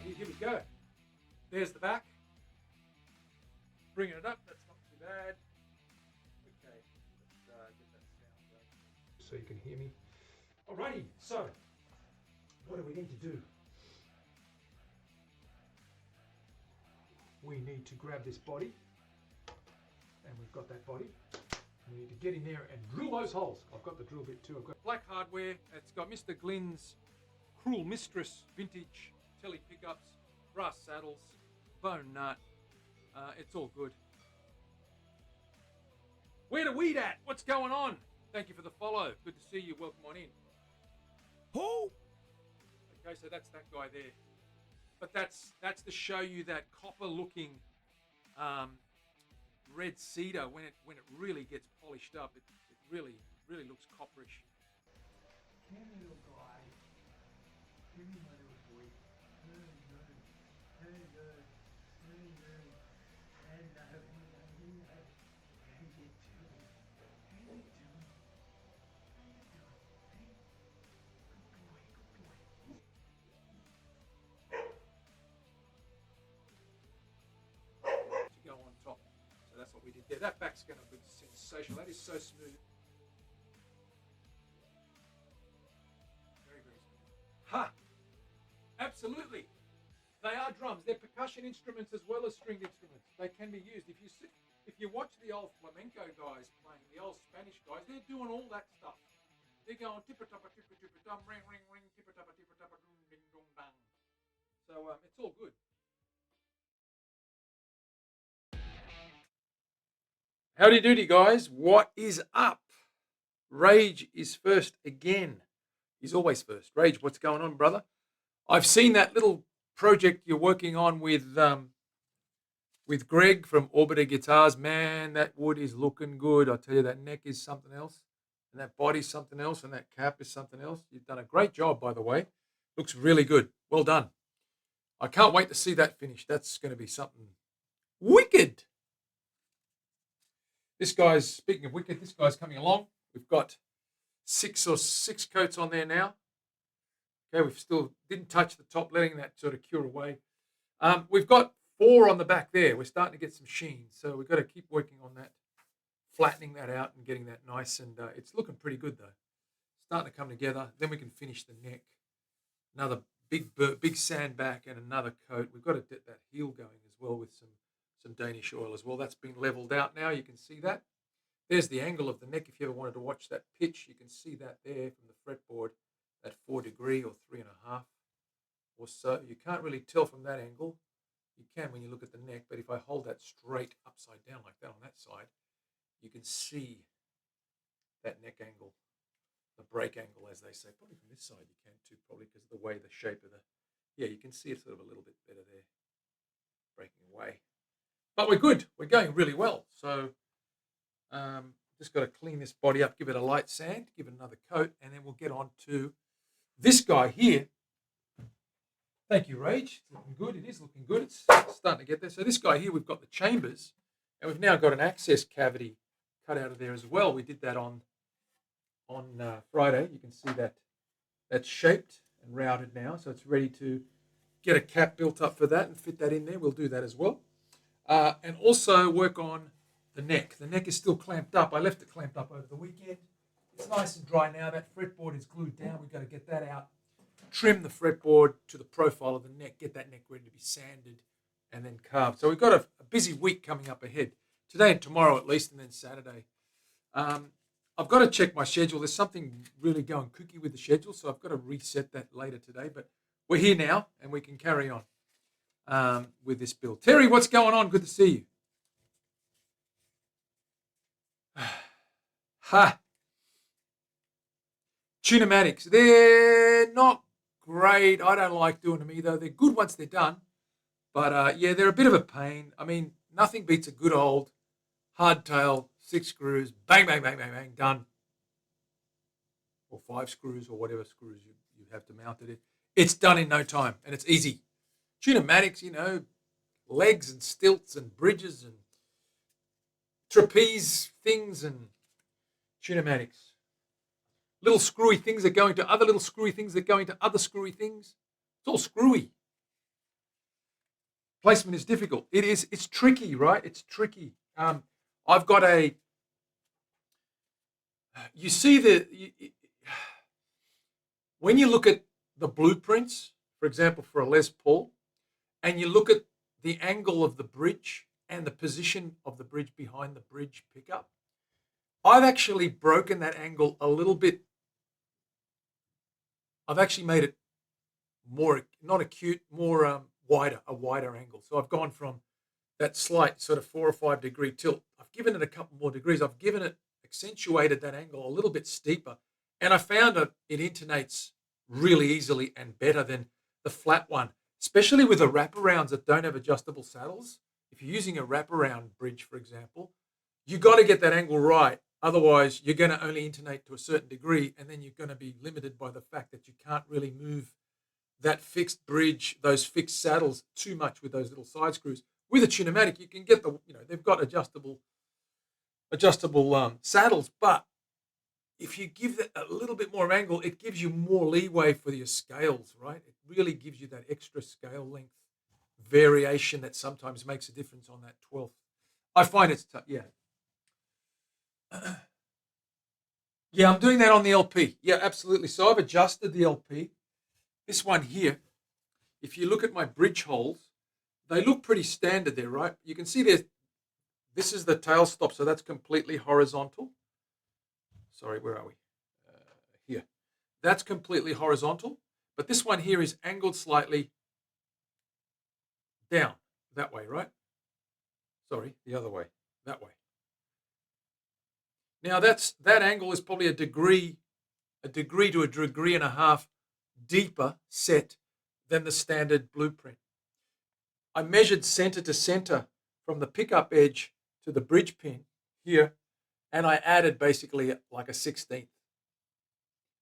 here. Here we go. There's the back. Bringing it up. That's not too bad. Okay, let's get that sound going so you can hear me. Alrighty, so what do we need to do? We need to grab this body, and we've got that body. We need to get in there and drill those holes. I've got the drill bit too. I've got black hardware. It's got Mr. Glynn's Cruel Mistress vintage Tele pickups, brass saddles, bone nut. It's all good. Where the weed at? What's going on? Thank you for the follow. Good to see you. Welcome on in. Who? Okay, so that's that guy there. But that's to show you that copper-looking red cedar when it really gets polished up. It really looks copperish. Come here, little guy. Give me my little boy. Hello. Hello. How you doing? How you doing? How you doing? Hey? Good boy. To go on top. So that's what we did there. That back's going to be sensational. That is so smooth. Very smooth. Ha! Absolutely. They are drums. They're percussion instruments as well as stringed instruments. They can be used. If you watch the old flamenco guys playing, the old Spanish guys, they're doing all that stuff. They're going tippa-toppa, tippa-tippa-dum, ring, ring, ring, tippa-toppa, tippa-toppa, dum, ding, dum, dang. So it's all good. Howdy doody, guys. What is up? Rage is first again. He's always first. Rage, what's going on, brother? I've seen that little project you're working on with Greg from Orbiter Guitars. Man, that wood is looking good. I tell you, that neck is something else, and that body's something else, and that cap is something else. You've done a great job, by the way. Looks really good. Well done. I can't wait to see that finished. That's going to be something wicked. This guy's, speaking of wicked, this guy's coming along. We've got six coats on there now. Okay, we've still didn't touch the top, letting that sort of cure away. We've got 4 on the back there. We're starting to get some sheen, so we've got to keep working on that, flattening that out and getting that nice. And it's looking pretty good though. Starting to come together. Then we can finish the neck. Another big sand back and another coat. We've got to get that heel going as well with some Danish oil as well. That's been leveled out now. You can see that. There's the angle of the neck. If you ever wanted to watch that pitch, you can see that there from the fretboard at 4 degree or 3.5 or so. You can't really tell from that angle. You can when you look at the neck, but if I hold that straight upside down like that on that side, you can see that neck angle, the break angle, as they say. Probably from this side you can too, probably because of the way the shape of the, yeah, you can see it sort of a little bit better there, breaking away. But we're good. We're going really well. So just got to clean this body up, give it a light sand, give it another coat, and then we'll get on to this guy here. Thank you, Rage. It's looking good. It is looking good. It's starting to get there. So this guy here, we've got the chambers, and we've now got an access cavity cut out of there as well. We did that on Friday. You can see that that's shaped and routed now, so it's ready to get a cap built up for that and fit that in there. We'll do that as well. And also work on the neck. The neck is still clamped up. I left it clamped up over the weekend. It's nice and dry now. That fretboard is glued down. We've got to get that out. Trim the fretboard to the profile of the neck. Get that neck ready to be sanded and then carved. So we've got a busy week coming up ahead. Today and tomorrow at least, and then Saturday. I've got to check my schedule. There's something really going kooky with the schedule, so I've got to reset that later today. But we're here now, and we can carry on with this build. Terry, what's going on? Good to see you. Ha! Tunamatics. They're not great. I don't like doing them either. They're good once they're done. But, yeah, they're a bit of a pain. I mean, nothing beats a good old hardtail, 6 screws, bang, bang, bang, bang, bang, done. Or 5 screws or whatever screws you have to mount it in. It's done in no time, and it's easy. Tunamatics, you know, legs and stilts and bridges and trapeze things and tunamatics. Little screwy things that go into other little screwy things that go into other screwy things. It's all screwy. Placement is difficult. It's tricky, right? It's tricky. I've got a, you see when you look at the blueprints, for example, for a Les Paul, and you look at the angle of the bridge and the position of the bridge behind the bridge pickup, I've actually broken that angle a little bit. I've actually made it more, not acute, more a wider angle. So I've gone from that slight sort of 4 or 5 degree tilt. I've given it a couple more degrees. I've given it, accentuated that angle a little bit steeper. And I found that it intonates really easily and better than the flat one, especially with the wraparounds that don't have adjustable saddles. If you're using a wraparound bridge, for example, you got to get that angle right. Otherwise, you're going to only intonate to a certain degree, and then you're going to be limited by the fact that you can't really move that fixed bridge, those fixed saddles too much with those little side screws. With a Tunematic, you can get they've got adjustable saddles, but if you give that a little bit more angle, it gives you more leeway for your scales, right? It really gives you that extra scale length variation that sometimes makes a difference on that 12th. I find it's tough, yeah. Yeah, I'm doing that on the LP. Yeah, absolutely. So I've adjusted the LP. This one here, if you look at my bridge holes, they look pretty standard there, right? You can see this is the tail stop, so that's completely horizontal. Sorry, where are we? Here. That's completely horizontal, but this one here is angled slightly down, that way, right? Sorry, the other way, that way. Now that angle is probably a degree to a degree and a half deeper set than the standard blueprint. I measured center to center from the pickup edge to the bridge pin here, and I added basically like a 16th.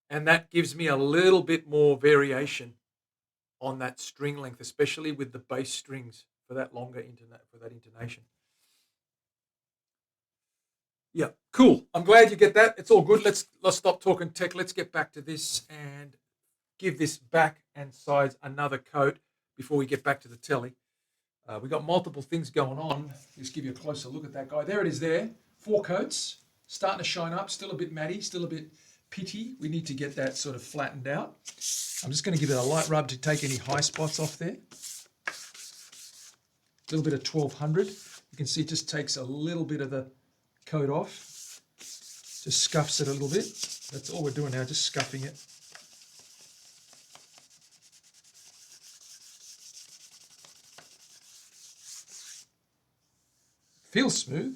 And that gives me a little bit more variation on that string length, especially with the bass strings for that longer intonation. Yeah, cool. I'm glad you get that. It's all good. Let's stop talking tech. Let's get back to this and give this back and sides another coat before we get back to the telly. We've got multiple things going on. Just give you a closer look at that guy. There it is there. 4 coats. Starting to shine up. Still a bit matty. Still a bit pitty. We need to get that sort of flattened out. I'm just going to give it a light rub to take any high spots off there. A little bit of 1200. You can see it just takes a little bit of the coat off. Just scuffs it a little bit. That's all we're doing now, just scuffing it. Feels smooth.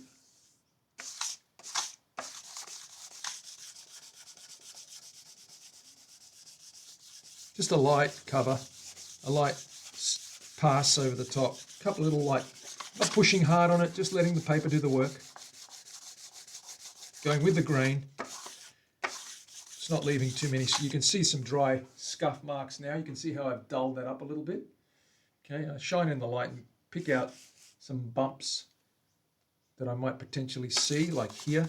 Just a light cover, a light pass over the top. A couple of little not pushing hard on it, just letting the paper do the work. Going with the grain. It's not leaving too many. You can see some dry scuff marks now. You can see how I've dulled that up a little bit. Okay, I shine in the light and pick out some bumps that I might potentially see, like here.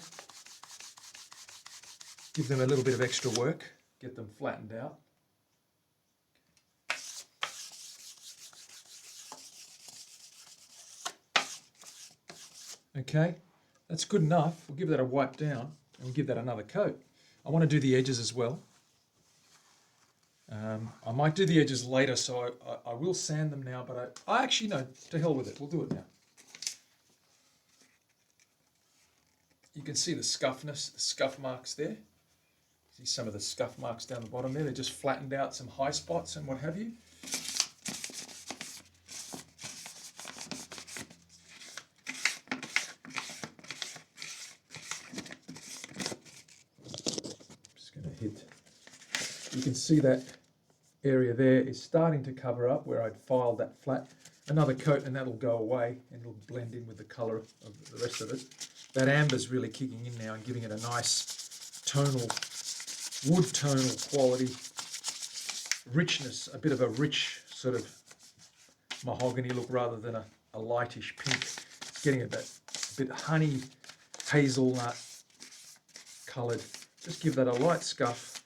Give them a little bit of extra work, get them flattened out. Okay, that's good enough. We'll give that a wipe down and we'll give that another coat. I want to do the edges as well. I might do the edges later, so I will sand them now, but I actually, no, to hell with it. We'll do it now. You can see the scuffness, the scuff marks there. See some of the scuff marks down the bottom there. They're just flattened out, some high spots and what have you. Just going to hit. You can see that area there is starting to cover up where I'd filed that flat. Another coat and that'll go away and it'll blend in with the colour of the rest of it. That amber's really kicking in now and giving it a nice tonal, wood tonal quality, richness, a bit of a rich sort of mahogany look rather than a lightish pink. It's getting a bit honey, hazelnut coloured. Just give that a light scuff,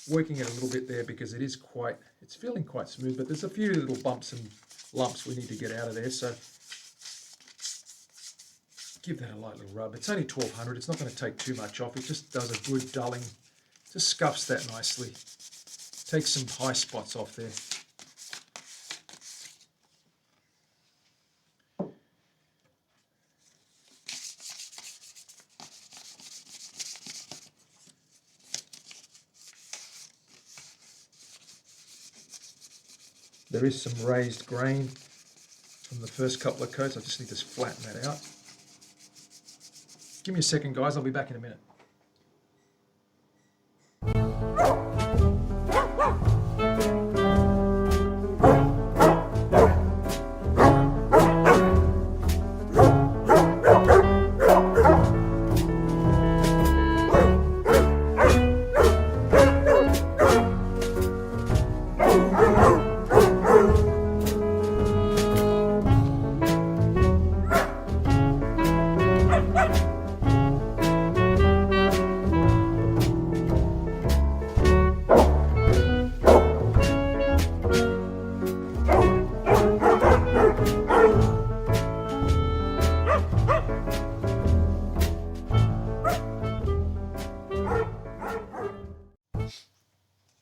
working it a little bit there because it's feeling quite smooth, but there's a few little bumps and lumps we need to get out of there. So give that a light little rub. It's only 1200. It's not going to take too much off. It just does a good dulling. Just scuffs that nicely. Takes some high spots off there. There is some raised grain from the first couple of coats. I just need to flatten that out. Give me a second, guys. I'll be back in a minute.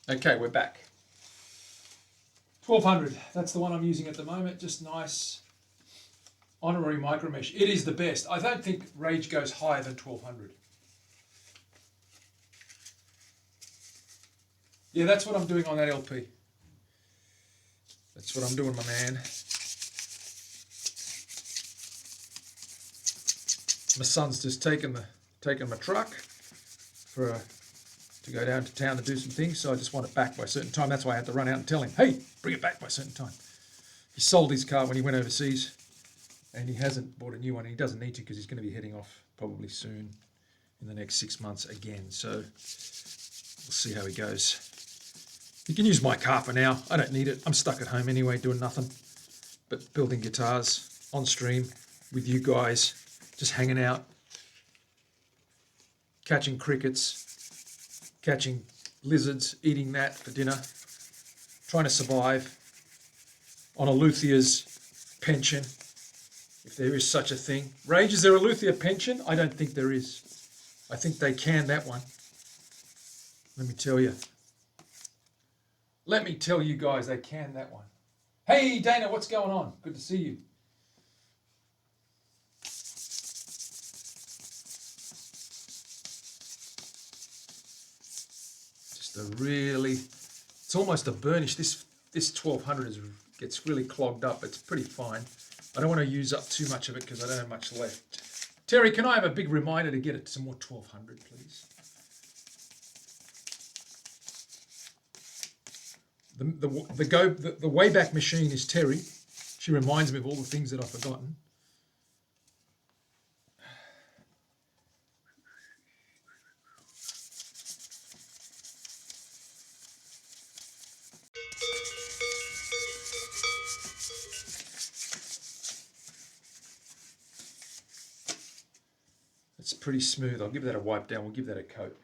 Okay, we're back. 1200, that's the one I'm using at the moment. Just nice honorary micro mesh. It is the best. I don't think Rage goes higher than 1200. Yeah, that's what I'm doing on that LP. That's what I'm doing, my man. My son's just taken my truck to go down to town to do some things, so I just want it back by a certain time. That's why I had to run out and tell him, hey, bring it back by a certain time. He sold his car when he went overseas, and he hasn't bought a new one. He doesn't need to because he's going to be heading off probably soon in the next 6 months again. So we'll see how he goes. You can use my car for now. I don't need it. I'm stuck at home anyway doing nothing but building guitars on stream with you guys, just hanging out, catching crickets, catching lizards, eating that for dinner, trying to survive on a luthier's pension, if there is such a thing. Rage, is there a luthier pension? I don't think there is. I think they can that one. Let me tell you. Let me tell you guys, they can that one. Hey, Dana, what's going on? Good to see you. It's almost a burnish. This 1200 gets really clogged up. It's pretty fine. I don't want to use up too much of it because I don't have much left. Terry, can I have a big reminder to get it some more 1200, please? The Wayback Machine is Terry. She reminds me of all the things that I've forgotten. It's pretty smooth. I'll give that a wipe down. We'll give that a coat.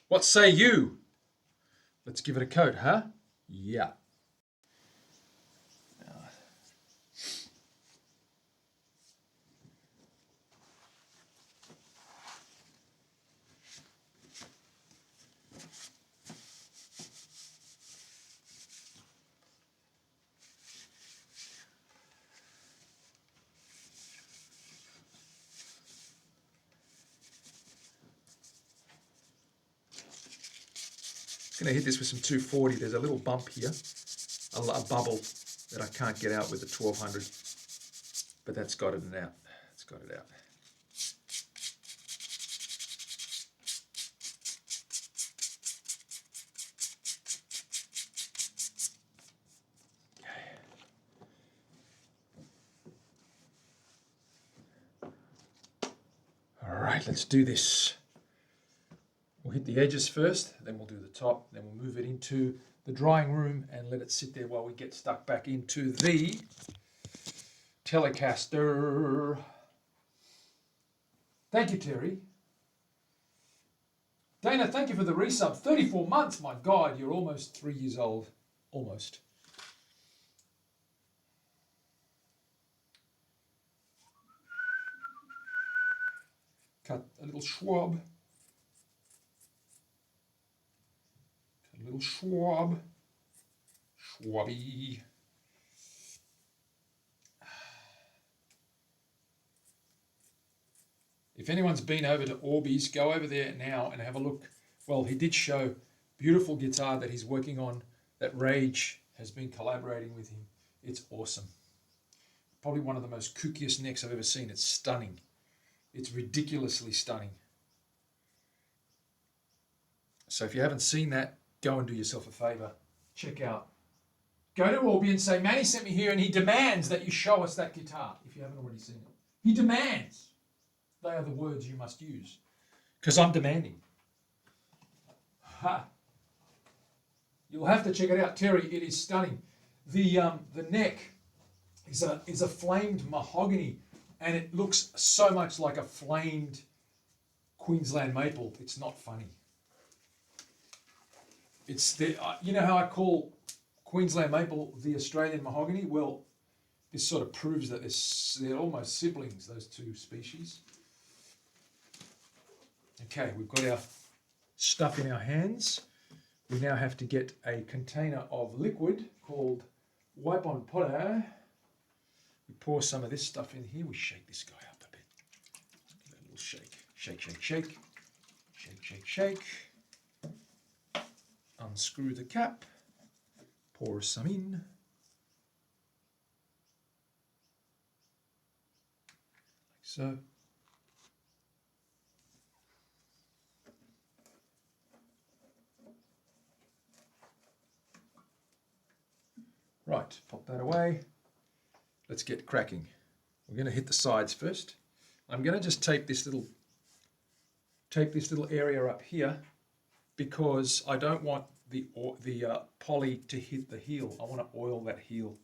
What say you? Let's give it a coat, huh? Yeah. Going to hit this with some 240. There's a little bump here, a bubble that I can't get out with the 1200, but that's got it out. It's got it out. Okay. All right, let's do this. We'll hit the edges first, then we'll do the top, then we'll move it into the drying room and let it sit there while we get stuck back into the Telecaster. Thank you, Terry. Dana, thank you for the resub. 34 months, my God, you're almost 3 years old. Almost. Cut a little Schwab. Cut a little Schwab. Schwabby. If anyone's been over to Orbeez, go over there now and have a look. Well, he did show beautiful guitar that he's working on, that Rage has been collaborating with him. It's awesome. Probably one of the most kookiest necks I've ever seen. It's stunning. It's ridiculously stunning. So if you haven't seen that, go and do yourself a favor. Check out. Go to Orby and say, Manny sent me here and he demands that you show us that guitar, if you haven't already seen it. He demands. They are the words you must use. Because I'm demanding. Ha! You'll have to check it out, Terry. It is stunning. The neck is a flamed mahogany, and it looks so much like a flamed Queensland maple. It's not funny. It's the you know how I call Queensland maple the Australian mahogany? Well, this sort of proves that they're almost siblings, those two species. Okay, we've got our stuff in our hands. We now have to get a container of liquid called Wipe On Potter. We pour some of this stuff in here. We shake this guy up a bit. Give it a little shake. Shake, shake, shake. Shake, shake, shake. Unscrew the cap. Pour some in. Like so. Right, pop that away. Let's get cracking. We're going to hit the sides first. I'm going to just tape this little area up here because I don't want the poly to hit the heel. I want to oil that heel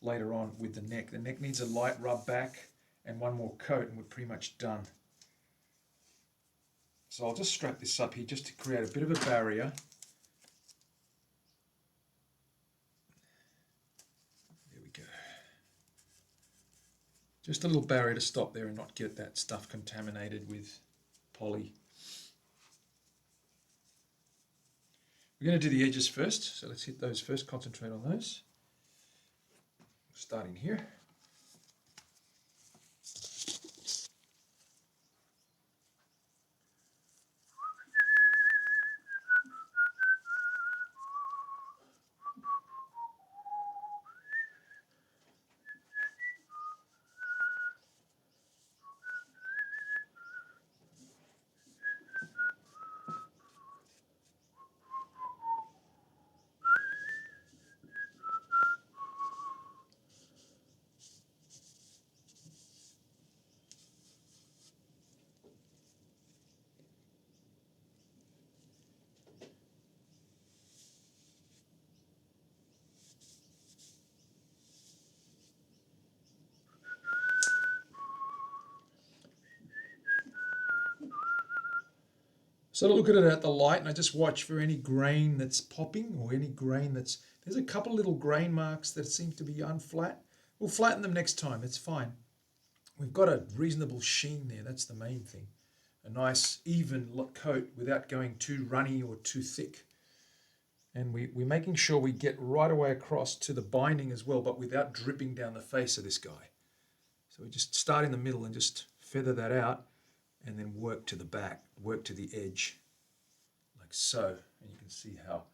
later on with the neck. The neck needs a light rub back and one more coat and we're pretty much done. So I'll just strap this up here just to create a bit of a barrier. Just a little barrier to stop there and not get that stuff contaminated with poly. We're going to do the edges first, so let's hit those first, concentrate on those. Starting here. So I look at it at the light and I just watch for any grain that's popping or any grain there's a couple little grain marks that seem to be unflat. We'll flatten them next time, it's fine. We've got a reasonable sheen there, that's the main thing. A nice even coat without going too runny or too thick. And we're making sure we get right away across to the binding as well, but without dripping down the face of this guy. So we just start in the middle and just feather that out. And then work to the back, work to the edge, like so. And you can see how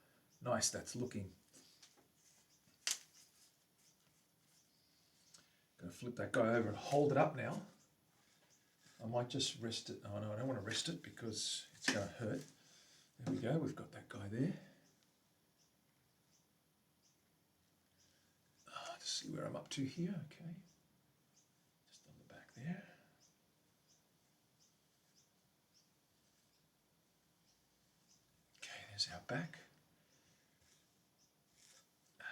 nice that's looking. Going to flip that guy over and hold it up now. I might just rest it. Oh no, I don't want to rest it because it's going to hurt. There we go, we've got that guy there. Just see where I'm up to here, okay. Just on the back there. There's our back. All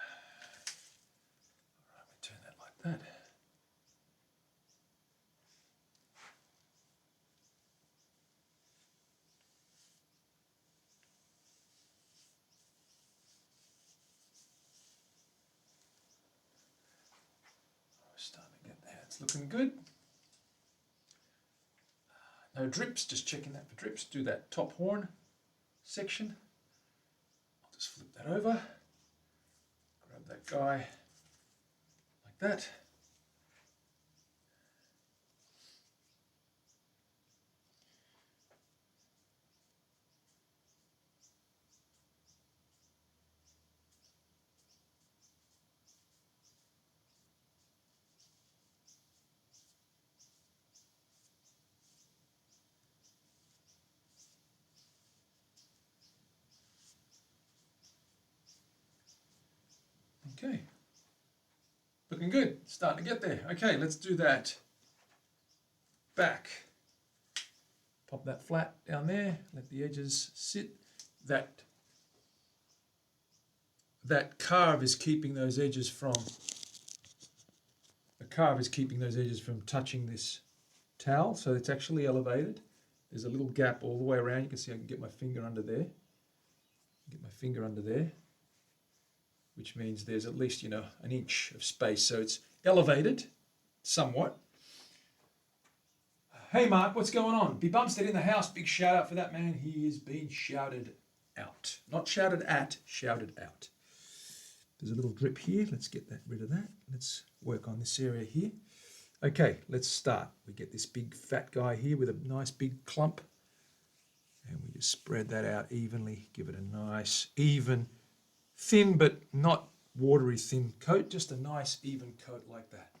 right, we turn that like that. We're starting to get there. It's looking good. No drips, just checking that for drips. Do that top horn section. I'll just flip that over. Grab that guy like that. Okay, looking good, starting to get there. Okay, let's do that back. Pop that flat down there, let the edges sit. That carve is keeping those edges from, touching this towel, so it's actually elevated. There's a little gap all the way around. You can see I can get my finger under there. Which means there's at least, an inch of space. So it's elevated somewhat. Hey Mark, what's going on? B Bumstead in the house. Big shout out for that man. He is being shouted out. Not shouted at, shouted out. There's a little drip here. Let's get rid of that. Let's work on this area here. Okay, let's start. We get this big fat guy here with a nice big clump. And we just spread that out evenly. Give it a nice, even, thin but not watery thin coat. Just a nice, even coat like that.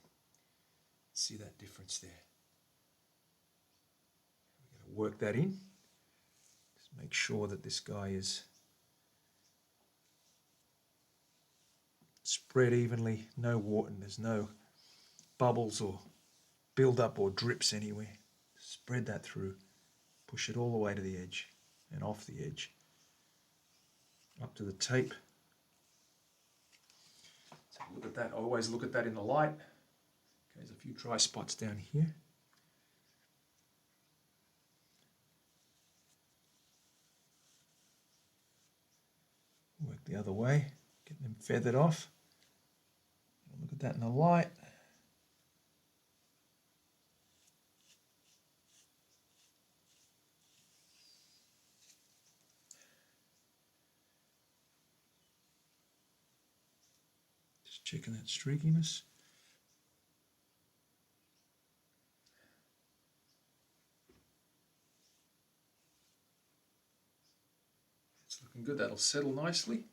See that difference there? We're going to work that in. Just make sure that this guy is spread evenly, no water, and there's no bubbles or build up or drips anywhere. Spread that through, push it all the way to the edge and off the edge, up to the tape. Let's have a look at that. I always look at that in the light. Okay, there's a few dry spots down here. Work the other way, get them feathered off. Look at that in the light. Just checking that streakiness. It's looking good. That'll settle nicely.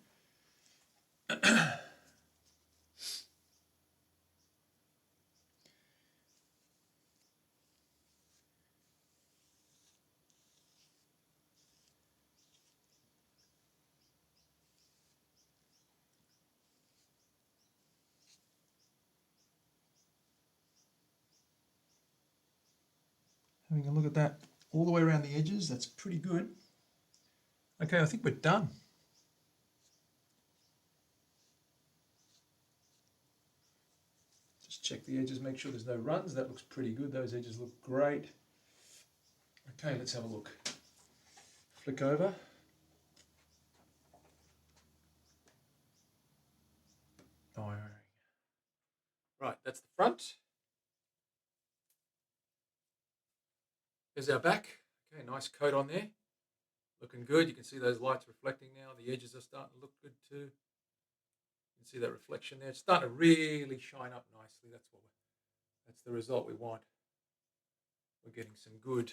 Having a look at that all the way around the edges, that's pretty good. Okay, I think we're done. Just check the edges, make sure there's no runs. That looks pretty good. Those edges look great. Okay, let's have a look. Flick over. Right, that's the front. There's our back. Okay, nice coat on there. Looking good. You can see those lights reflecting now. The edges are starting to look good too. You can see that reflection there. It's starting to really shine up nicely. That's the result we want. We're getting some good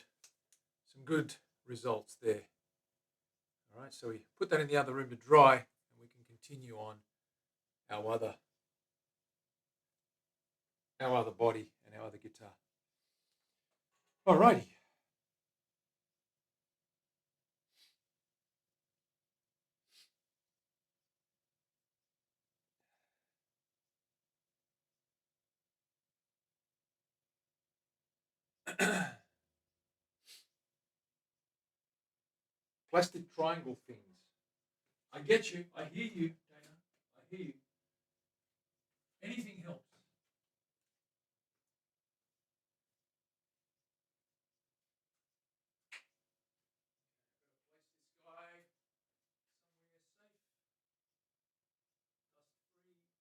results there. All right, so we put that in the other room to dry, and we can continue on our other body and our other guitar. All righty. Plastic triangle things. I get you. I hear you, Dana. I hear you. Anything helps. Place this guy somewhere safe, dust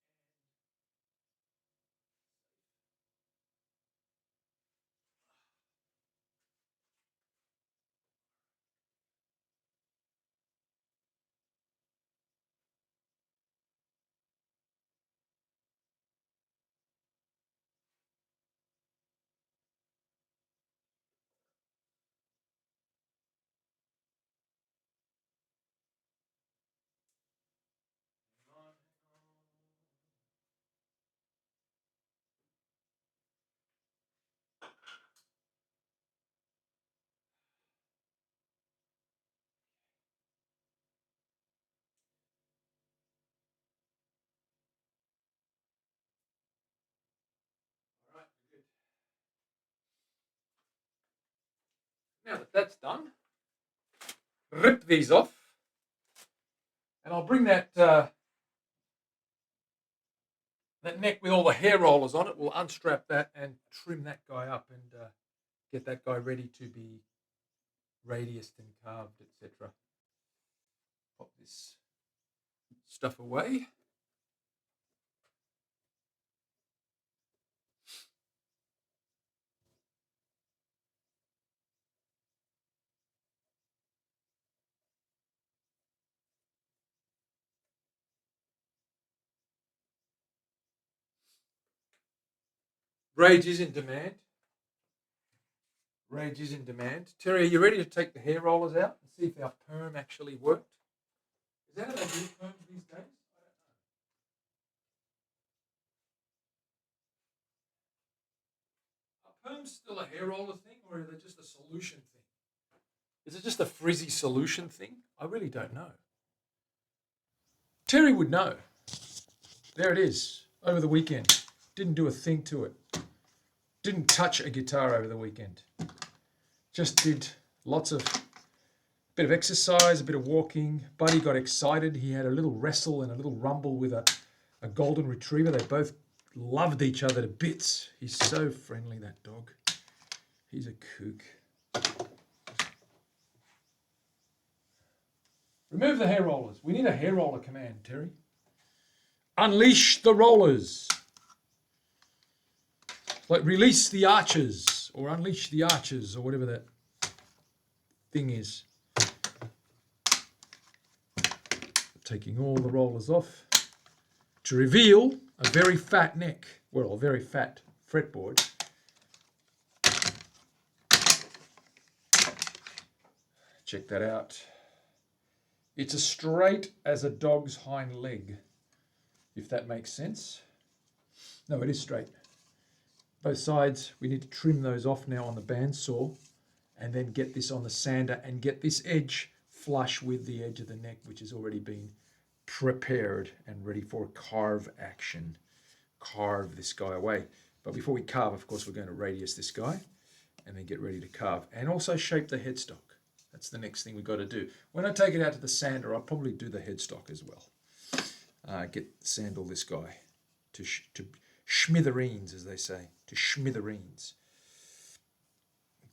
free, and Now that that's done, rip these off, and I'll bring that that neck with all the hair rollers on it. We'll unstrap that and trim that guy up and get that guy ready to be radiused and carved, etc. Pop this stuff away. Rage is in demand. Rage is in demand. Terry, are you ready to take the hair rollers out and see if our perm actually worked? Is that how they do perms these days? Are perms still a hair roller thing, or are they just a solution thing? Is it just a frizzy solution thing? I really don't know. Terry would know. There it is, over the weekend. Didn't do a thing to it. Didn't touch a guitar over the weekend. Just did lots of bit of exercise, a bit of walking. Buddy got excited. He had a little wrestle and a little rumble with a golden retriever. They both loved each other to bits. He's so friendly, that dog. He's a kook. Remove the hair rollers. We need a hair roller command, Terry. Unleash the rollers. Like release the archers or unleash the archers or whatever that thing is. Taking all the rollers off to reveal a very fat neck, well, a very fat fretboard. Check that out. It's as straight as a dog's hind leg, if that makes sense. No, it is straight. Both sides, we need to trim those off now on the bandsaw and then get this on the sander and get this edge flush with the edge of the neck, which has already been prepared and ready for carve action. Carve this guy away. But before we carve, of course, we're going to radius this guy and then get ready to carve and also shape the headstock. That's the next thing we've got to do. When I take it out to the sander, I'll probably do the headstock as well. Sandal this guy to schmithereens, as they say, to schmithereens.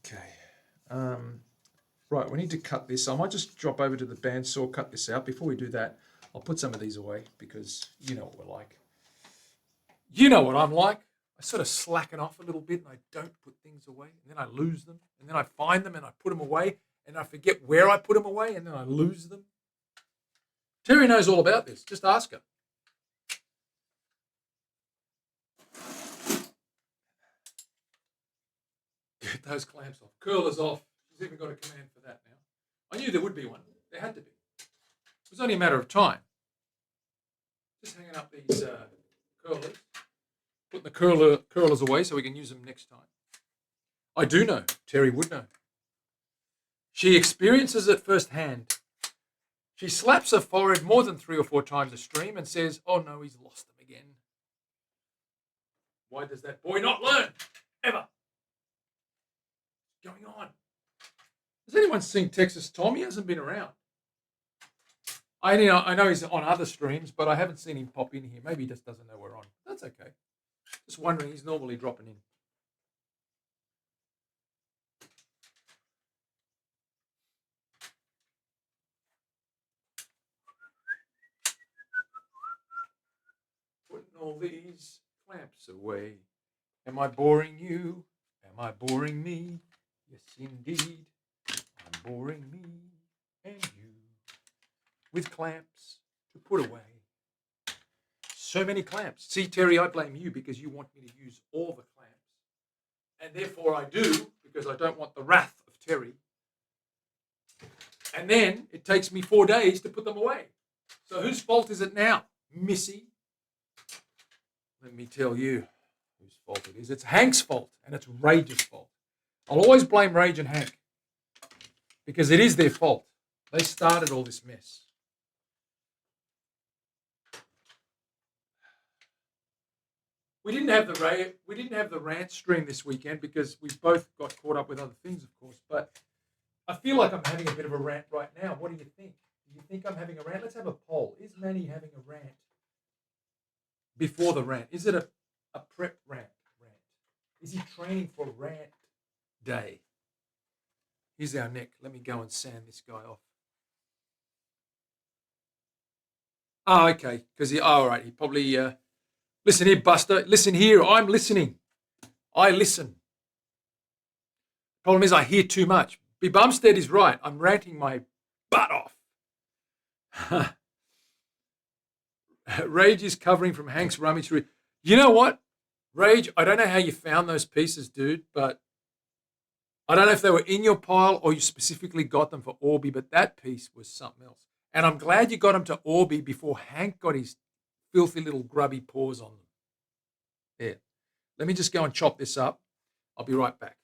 Okay. Right, we need to cut this. I might just drop over to the bandsaw, cut this out. Before we do that, I'll put some of these away because you know what we're like. You know what I'm like. I sort of slacken off a little bit and I don't put things away. And then I lose them. And then I find them and I put them away. And I forget where I put them away and then I lose them. Terry knows all about this. Just ask her. Get those clamps off. Curlers off. She's even got a command for that now. I knew there would be one. There had to be. It was only a matter of time. Just hanging up these curlers. Putting the curlers away so we can use them next time. I do know. Terry would know. She experiences it firsthand. She slaps her forehead more than 3 or 4 times a stream and says, oh no, he's lost them again. Why does that boy not learn? Ever. What's going on? Has anyone seen Texas Tom? He hasn't been around. I know he's on other streams, but I haven't seen him pop in here. Maybe he just doesn't know we're on. That's okay. Just wondering, he's normally dropping in. Putting all these clamps away. Am I boring you? Am I boring me? Yes, indeed. I'm boring me and you with clamps to put away. So many clamps. See, Terry, I blame you because you want me to use all the clamps. And therefore I do because I don't want the wrath of Terry. And then it takes me 4 days to put them away. So whose fault is it now? Missy? Let me tell you whose fault it is. It's Hank's fault and it's Rage's fault. I'll always blame Rage and Hank because it is their fault. They started all this mess. We didn't have the rant stream this weekend because we both got caught up with other things, of course. But I feel like I'm having a bit of a rant right now. What do you think? Do you think I'm having a rant? Let's have a poll. Is Manny having a rant before the rant? Is it a prep rant? Is he training for rant day? Here's our neck. Let me go and sand this guy off. Oh, okay. Because all right. He probably listen here, Buster. Listen here. I'm listening. I listen. Problem is, I hear too much. B. Bumstead is right. I'm ranting my butt off. Rage is covering from Hank's rummage. You know what? Rage, I don't know how you found those pieces, dude, but I don't know if they were in your pile or you specifically got them for Orby, but that piece was something else. And I'm glad you got them to Orby before Hank got his filthy little grubby paws on them. There. Let me just go and chop this up. I'll be right back.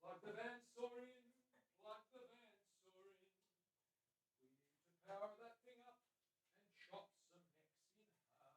Like the Van Sorian, like the Van Sorian. We need to power that thing up and chop some necks in half.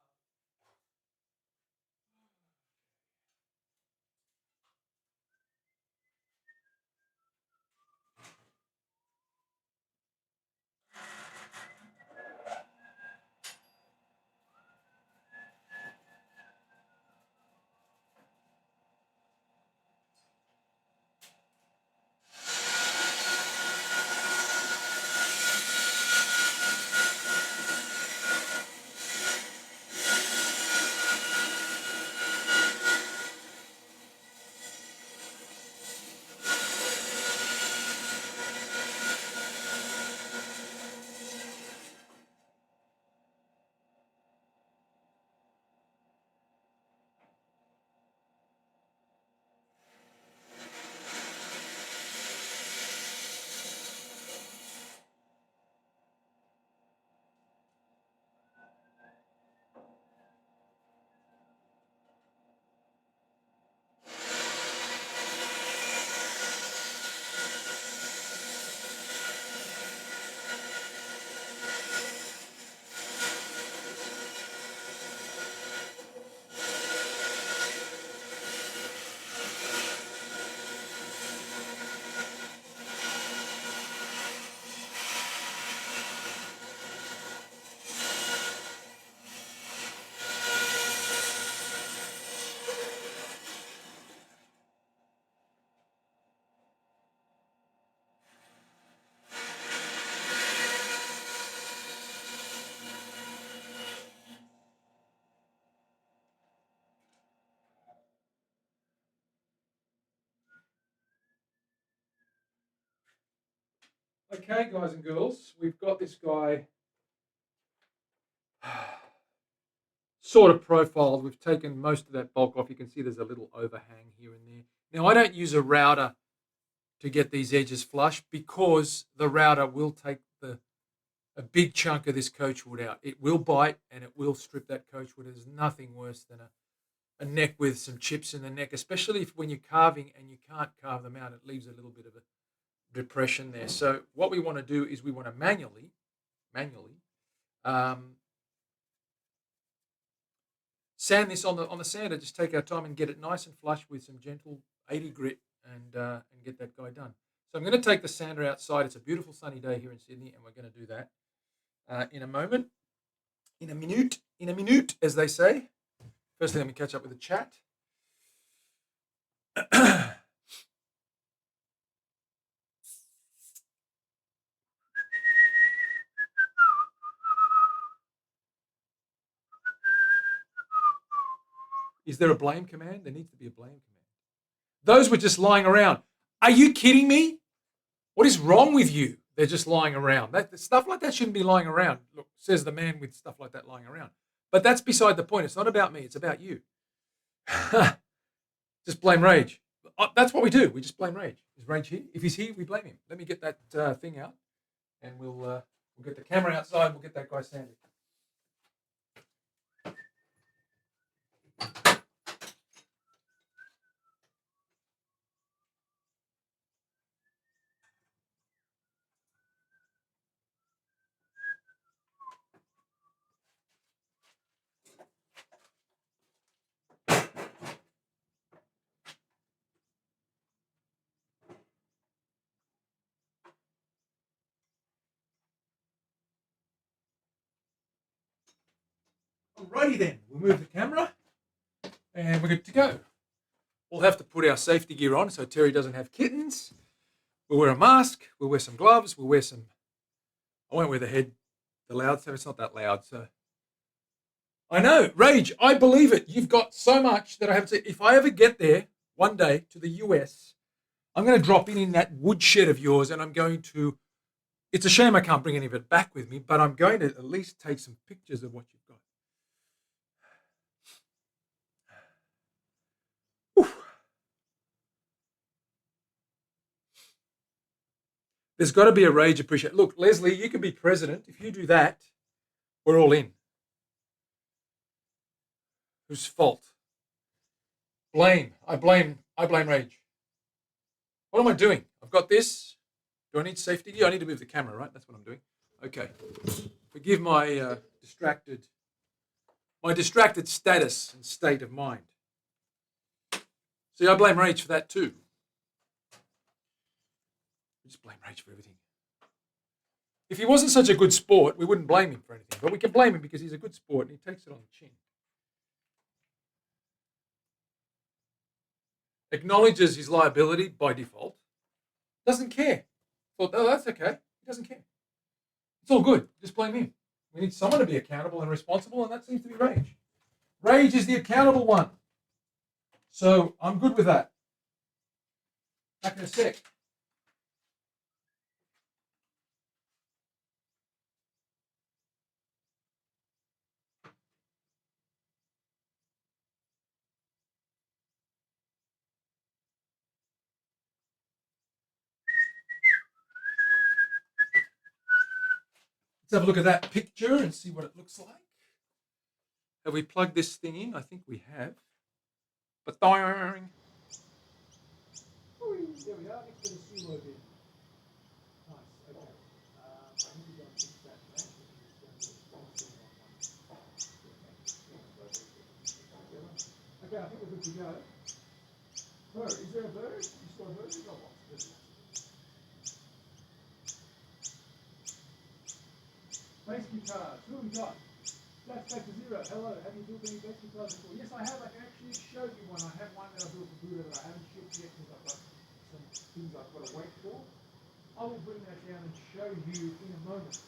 Okay, guys and girls, we've got this guy sort of profiled. We've taken most of that bulk off. You can see there's a little overhang here and there. Now, I don't use a router to get these edges flush because the router will take a big chunk of this coach wood out. It will bite and it will strip that coach wood. There's nothing worse than a neck with some chips in the neck, especially when you're carving and you can't carve them out. It leaves a little bit of a depression there. So what we want to do is we want to manually sand this on the sander. Just take our time and get it nice and flush with some gentle 80 grit and get that guy done. So I'm going to take the sander outside. It's a beautiful sunny day here in Sydney, and we're going to do that in a moment, in a minute, as they say. Firstly, let me catch up with the chat. Is there a blame command? There needs to be a blame command. Those were just lying around. Are you kidding me? What is wrong with you? They're just lying around. Stuff like that shouldn't be lying around. Look, says the man with stuff like that lying around. But that's beside the point. It's not about me. It's about you. Just blame Rage. That's what we do. We just blame Rage. Is Rage here? If he's here, we blame him. Let me get that thing out, and we'll get the camera outside. We'll get that guy sanded. Alrighty then, we'll move the camera and we're good to go. We'll have to put our safety gear on so Terry doesn't have kittens. We'll wear a mask, we'll wear some gloves, we'll wear some, I won't wear the loud stuff, it's not that loud, so. I know, Rage, I believe it. You've got so much that I have to, if I ever get there one day to the US, I'm going to drop in that woodshed of yours and I'm going to, it's a shame I can't bring any of it back with me, but I'm going to at least take some pictures of what you've got. There's got to be a Rage appreciation. Look, Leslie, you can be president. If you do that, we're all in. Whose fault? Blame. I blame Rage. What am I doing? I've got this. Do I need safety gear? I need to move the camera, right? That's what I'm doing. Okay. Forgive my distracted status and state of mind. See, I blame Rage for that too. We just blame Rage for everything. If he wasn't such a good sport, we wouldn't blame him for anything. But we can blame him because he's a good sport and he takes it on the chin. Acknowledges his liability by default. Doesn't care. Thought, oh, that's okay. He doesn't care. It's all good. Just blame him. We need someone to be accountable and responsible, and that seems to be Rage. Rage is the accountable one. So I'm good with that. Back in a sec. Let's have a look at that picture and see what it looks like. Have we plugged this thing in? I think we have. But there we are, next to the sumo bin. Nice, okay. I think we've got to fix that. Okay, I think we're good to go. Bird, is there a bird? You saw a bird? Oh, what? Bass guitars, who have we got? That's back to zero. Hello, have you built any bass guitars before? Yes, I have. I can actually show you one. I have one that I built for Buddha that I haven't shipped yet because I've got some things I've got to wait for. I will bring that down and show you in a moment.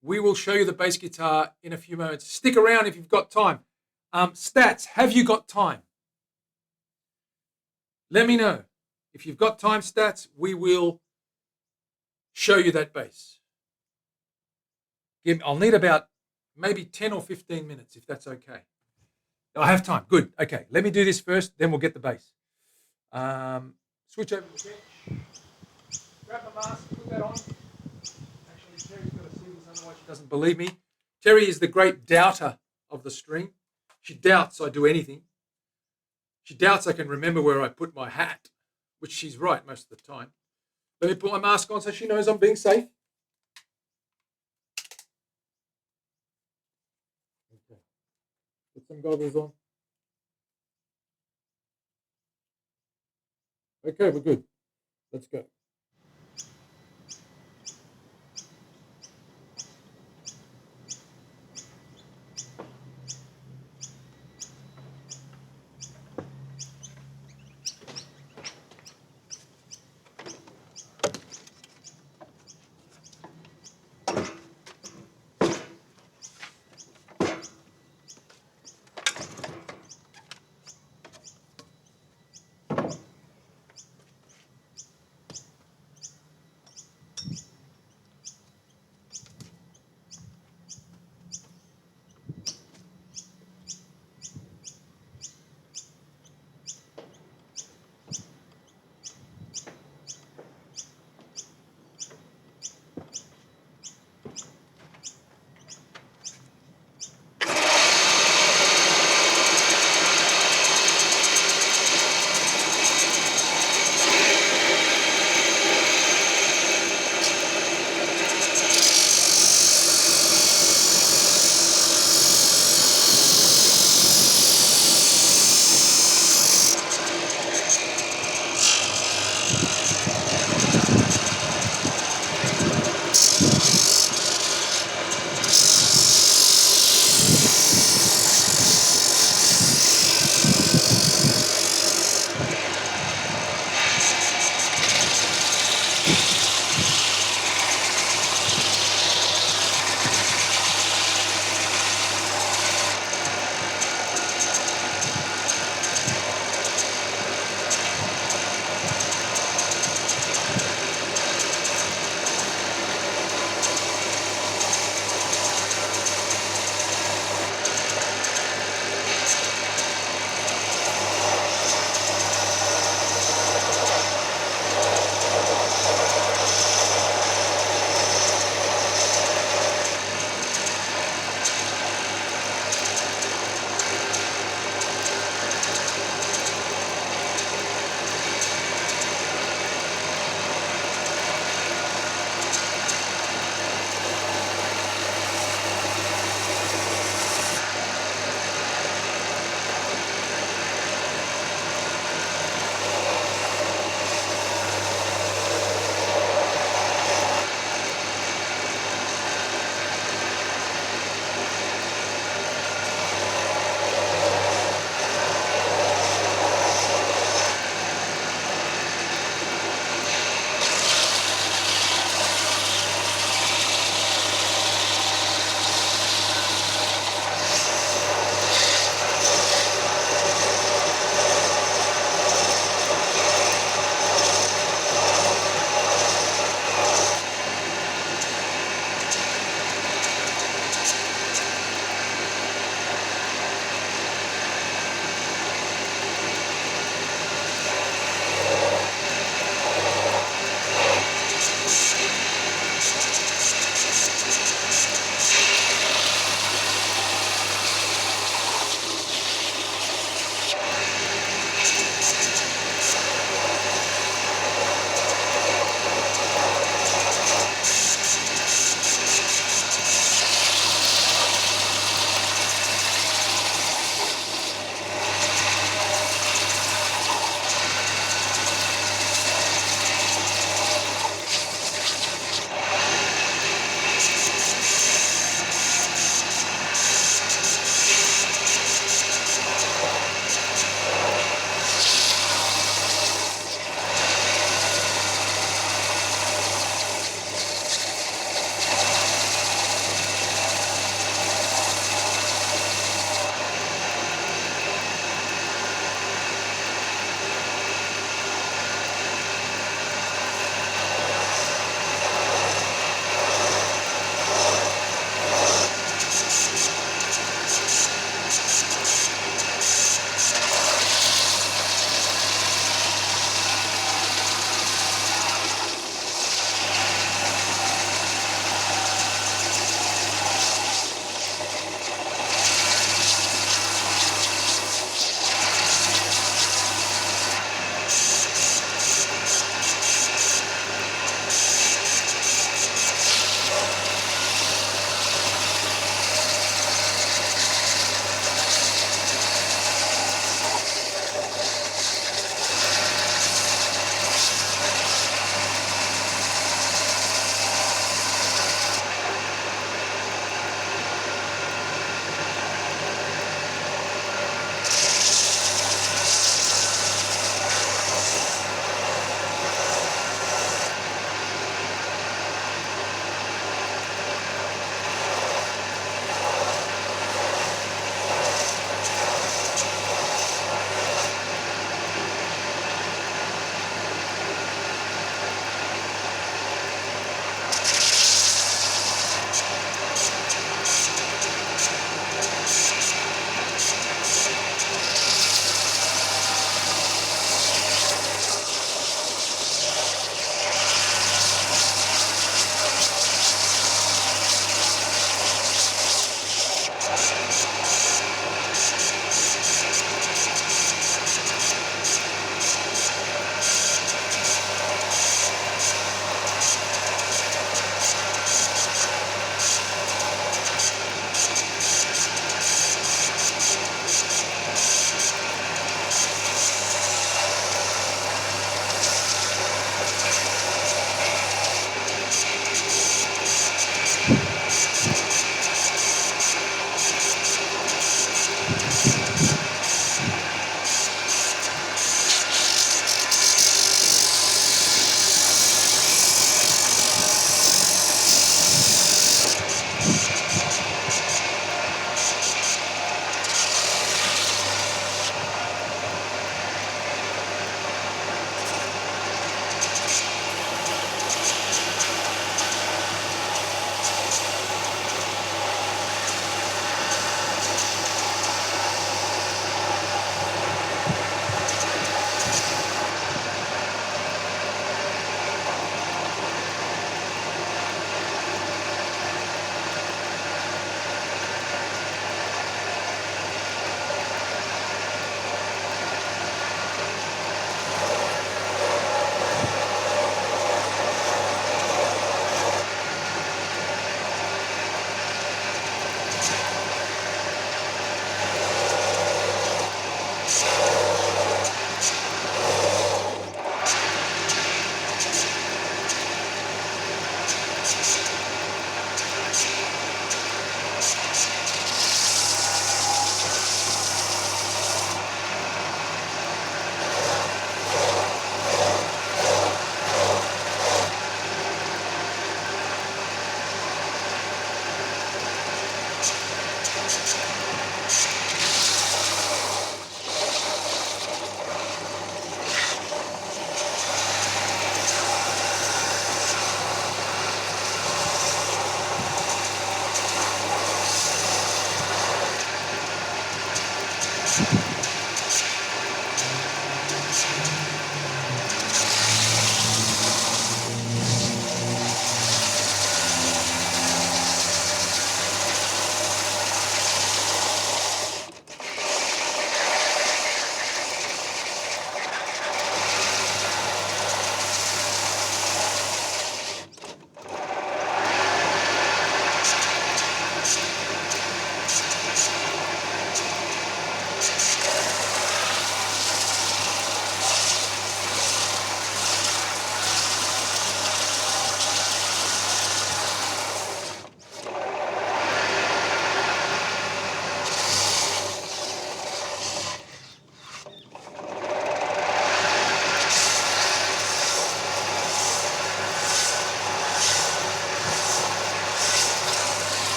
We will show you the bass guitar in a few moments. Stick around if you've got time. Stats, have you got time? Let me know. If you've got time, Stats, we will show you that bass. I'll need about maybe 10 or 15 minutes if that's okay. I have time. Good. Okay, let me do this first, then we'll get the bass. Switch over to the bench. Grab the mask, put that on. Actually, Terry's got to see this, otherwise she doesn't believe me. Terry is the great doubter of the stream. She doubts I do anything. She doubts I can remember where I put my hat, which she's right most of the time. Let me put my mask on so she knows I'm being safe. Okay. Put some goggles on. Okay, we're good. Let's go.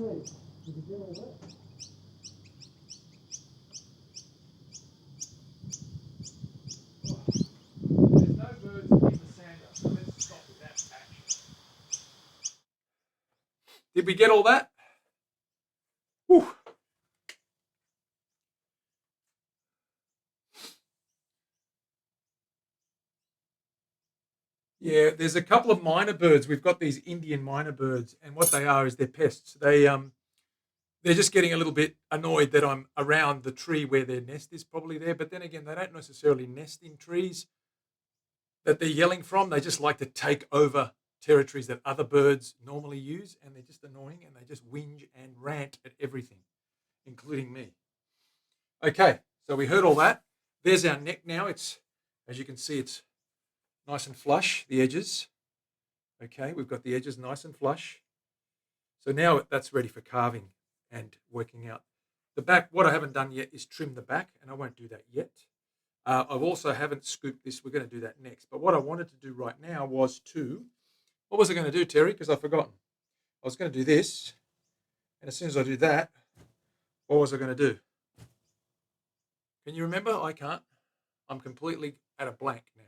Okay, did you get all that? There's no birds in the sander, so let's stop with that action. Did we get all that? Whew. Yeah, there's a couple of minor birds. We've got these Indian minor birds, and what they are is they're pests. They're just getting a little bit annoyed that I'm around the tree where their nest is probably there. But then again, they don't necessarily nest in trees that they're yelling from. They just like to take over territories that other birds normally use, and they're just annoying and they just whinge and rant at everything, including me. Okay, so we heard all that. There's our neck now. It's, as you can see, it's nice and flush, the edges. Okay, we've got the edges nice and flush. So now that's ready for carving and working out. The back, what I haven't done yet is trim the back, and I won't do that yet. I've also haven't scooped this. We're going to do that next. But what I wanted to do right now was what was I going to do, Terry? Because I've forgotten. I was going to do this, and as soon as I do that, what was I going to do? Can you remember? I can't. I'm completely at a blank now.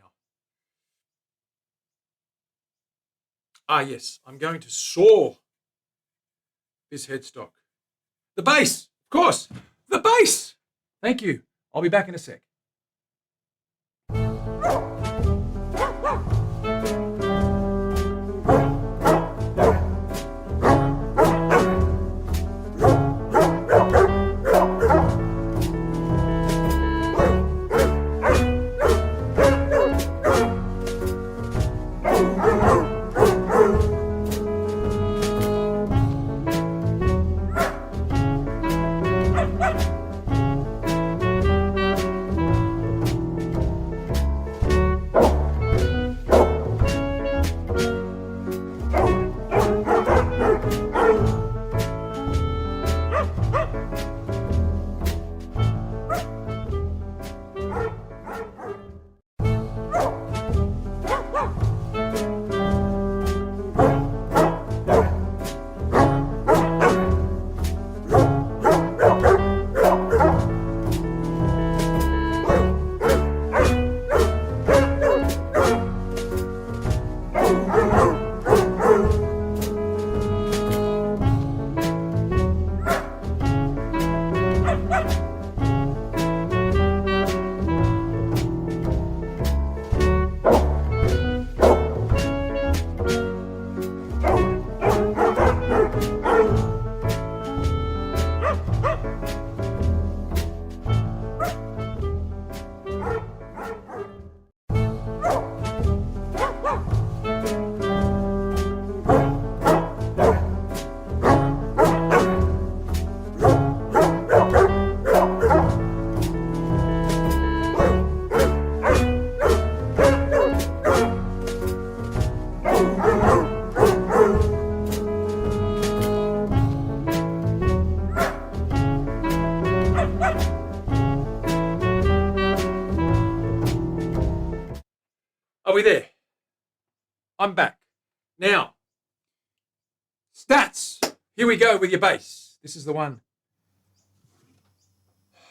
Ah, yes. I'm going to saw this headstock. The base, of course. The base. Thank you. I'll be back in a sec. Are we there? I'm back. Now, stats. Here we go with your base. This is the one.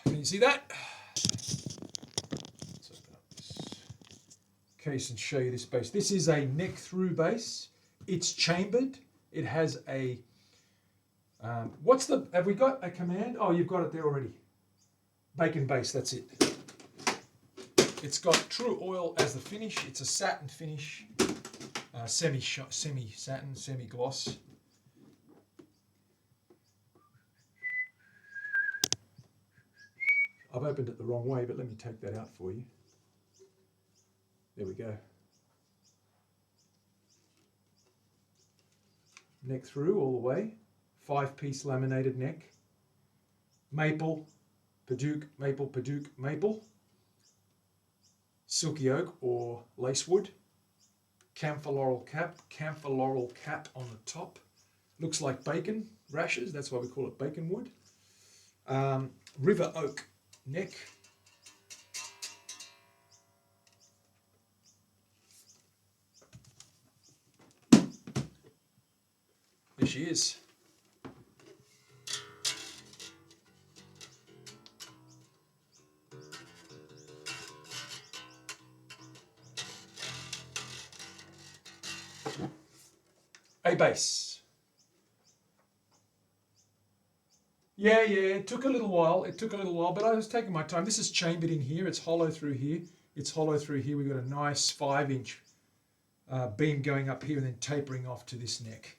Can you see that? Let's open up this case and show you this base. This is a neck through base. It's chambered. It has a, have we got a command? Oh, you've got it there already. Bacon base, that's it. It's got true oil as the finish. It's a satin finish, semi-satin, semi-gloss. I've opened it the wrong way, but let me take that out for you. There we go. Neck through all the way. 5-piece laminated neck. Maple, Paduke, maple, Paduke, maple. Silky oak or lacewood. Camphor laurel cap on the top. Looks like bacon rashes, that's why we call it bacon wood. River oak neck. There she is. a base. Yeah, it took a little while. But I was taking my time. This is chambered in here. It's hollow through here. We've got a nice 5-inch beam going up here and then tapering off to this neck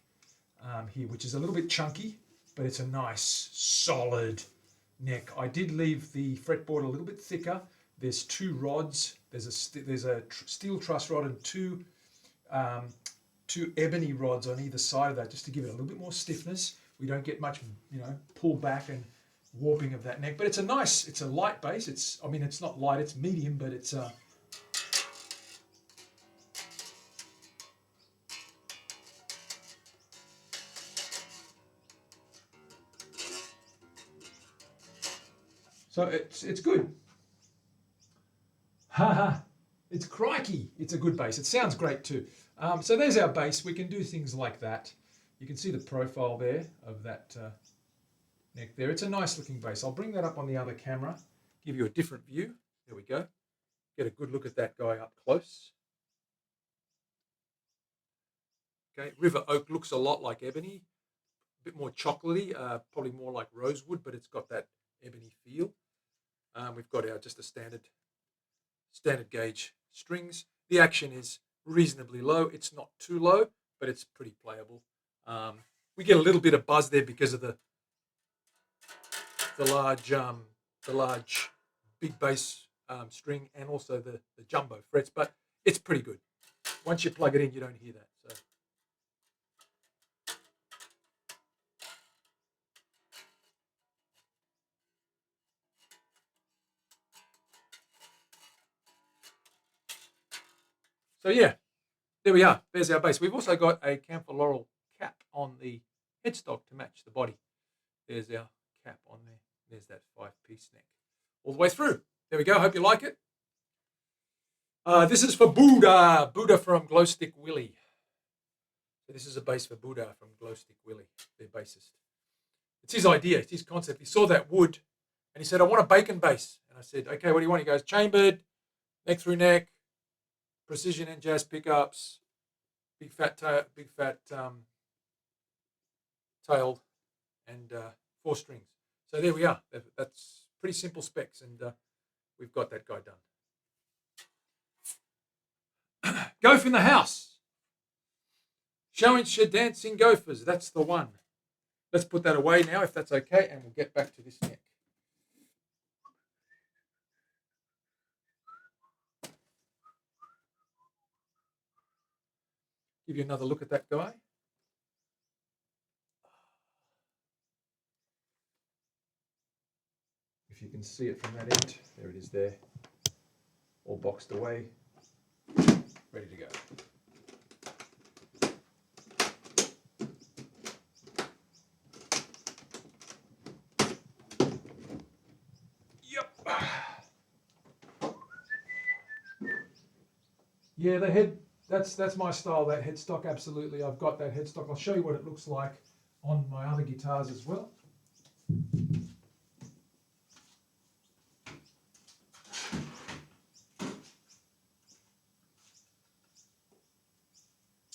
here, which is a little bit chunky, but it's a nice, solid neck. I did leave the fretboard a little bit thicker. There's 2 rods. There's a steel truss rod and two ebony rods on either side of that, just to give it a little bit more stiffness. We don't get much, pull back and warping of that neck. But it's a light base. It's not light, it's medium, but it's so it's good. Haha, it's crikey. It's a good bass. It sounds great too. So there's our bass. We can do things like that. You can see the profile there of that neck there. It's a nice looking bass. I'll bring that up on the other camera, give you a different view. There we go. Get a good look at that guy up close. Okay, River Oak looks a lot like ebony, a bit more chocolatey, probably more like rosewood, but it's got that ebony feel. We've got just a standard gauge strings. The action is reasonably low. It's not too low, but it's pretty playable. We get a little bit of buzz there because of the large big bass string and also the jumbo frets, but it's pretty good. Once you plug it in, you don't hear that. So yeah, there we are. There's our bass. We've also got a camphor laurel cap on the headstock to match the body. There's our cap on there. There's that 5-piece neck all the way through. There we go. Hope you like it. This is for Buddha from Glowstick Willie. So this is a bass for Buddha from Glowstick Willie, their bassist. It's his idea. It's his concept. He saw that wood and he said, I want a bacon bass. And I said, okay, what do you want? He goes, chambered, neck through neck, precision and jazz pickups, big fat tailed, and 4 strings. So there we are. That's pretty simple specs, and we've got that guy done. Gopher in the house. Showing dancing gophers. That's the one. Let's put that away now, if that's okay, and we'll get back to this neck. Give you another look at that guy. If you can see it from that end, there it is there, all boxed away, ready to go. Yep. Yeah, the head, that's my style, that headstock, absolutely. I've got that headstock. I'll show you what it looks like on my other guitars as well.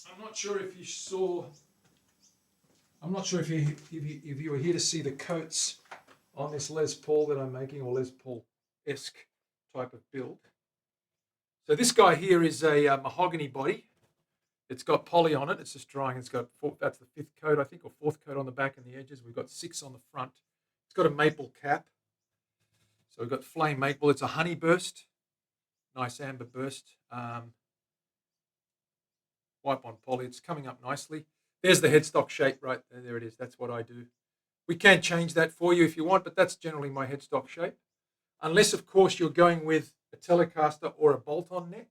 I'm not sure if you were here to see the coats on this Les Paul that I'm making, or Les Paul-esque type of build. So this guy here is a mahogany body. It's got poly on it. It's just drying. It's got that's the 5th coat, I think, or 4th coat on the back and the edges. We've got 6 on the front. It's got a maple cap. So we've got flame maple. It's a honey burst, nice amber burst. Wipe on poly. It's coming up nicely. There's the headstock shape right there. There it is. That's what I do. We can change that for you if you want, but that's generally my headstock shape. Unless, of course, you're going with a Telecaster or a bolt-on neck.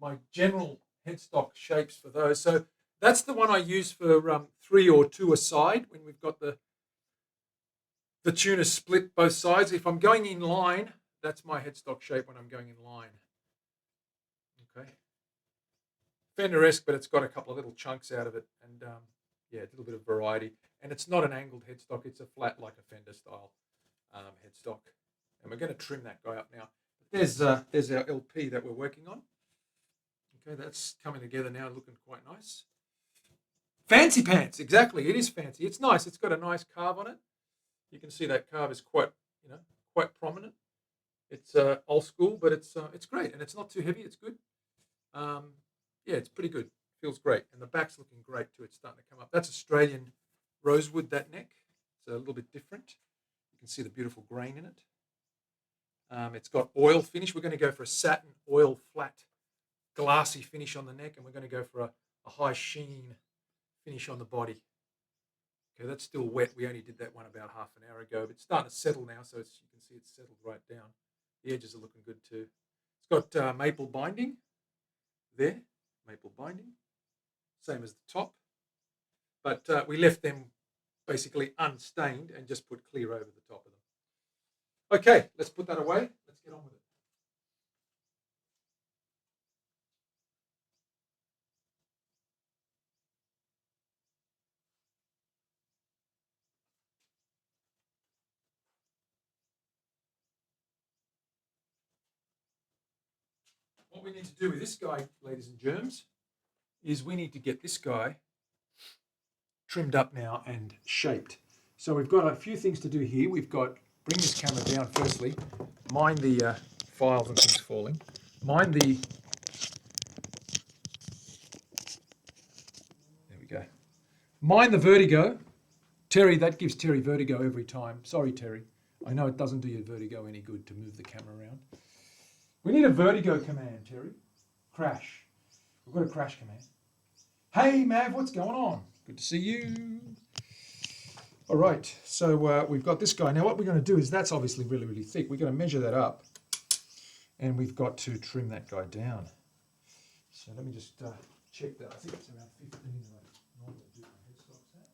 My general headstock shapes for those. So that's the one I use for 3 or 2 aside when we've got the tuner split both sides. If I'm going in line, that's my headstock shape when I'm going in line. Okay. Fender-esque, but it's got a couple of little chunks out of it, and yeah, a little bit of variety. And it's not an angled headstock; it's a flat, like a Fender style headstock. And we're going to trim that guy up now. There's our LP that we're working on. Okay, that's coming together now, looking quite nice. Fancy pants, exactly. It is fancy. It's nice. It's got a nice carve on it. You can see that carve is quite, quite prominent. It's old school, but it's great, and it's not too heavy. It's good. Yeah, it's pretty good. Feels great, and the back's looking great too. It's starting to come up. That's Australian rosewood. That neck. It's a little bit different. You can see the beautiful grain in it. It's got oil finish. We're going to go for a satin oil flat glassy finish on the neck, and we're going to go for a high sheen finish on the body. Okay, that's still wet. We only did that one about half an hour ago, but it's starting to settle now, so you can see it's settled right down. The edges are looking good too. It's got maple binding there, maple binding, same as the top, but we left them basically unstained and just put clear over the top of them. Okay, let's put that away. Let's get on with it. What we need to do with this guy, ladies and germs, is we need to get this guy trimmed up now and shaped. So we've got a few things to do here. We've got, bring this camera down firstly, mind the files and things falling, mind the, there we go, mind the vertigo. Terry, that gives Terry vertigo every time. Sorry, Terry. I know it doesn't do your vertigo any good to move the camera around. We need a vertigo command, Terry. Crash. We've got a crash command. Hey, Mav, what's going on? Good to see you. All right, so we've got this guy. Now what we're going to do is that's obviously really, really thick. We're going to measure that up, and we've got to trim that guy down. So let me just check that. I think it's around 15 that I normally do my headstocks at.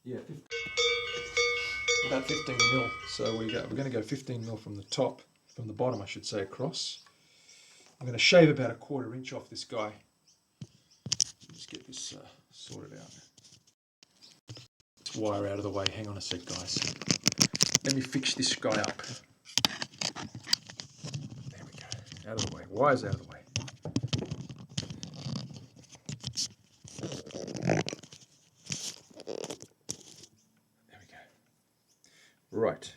Yeah, about 15 mil. So we're going to go 15 mil from the top, from the bottom, I should say, across. I'm going to shave about 1/4 inch off this guy. Just get this sorted out. This wire out of the way. Hang on a sec, guys. Let me fix this guy up. There we go. Out of the way. Wire's out of the way. There we go. Right.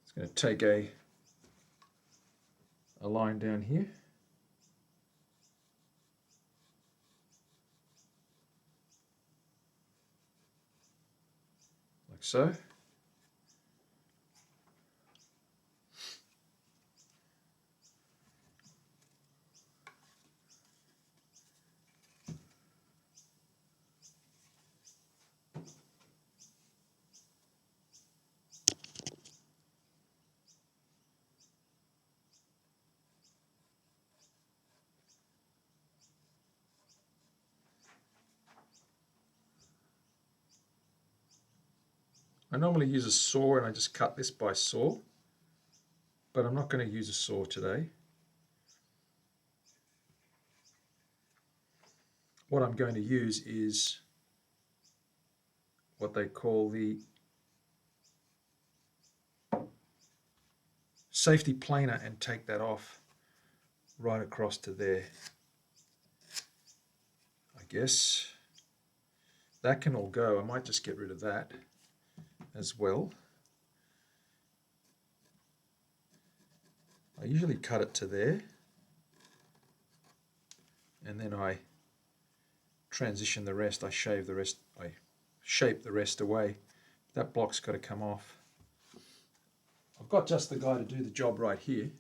It's going to take a line down here. Like so. I normally use a saw and I just cut this by saw, but I'm not going to use a saw today. What I'm going to use is what they call the safety planer and take that off right across to there. I guess that can all go. I might just get rid of that as well. I usually cut it to there, and then I transition the rest. I shave the rest, I shape the rest away. That block's got to come off. I've got just the guy to do the job right here. I'm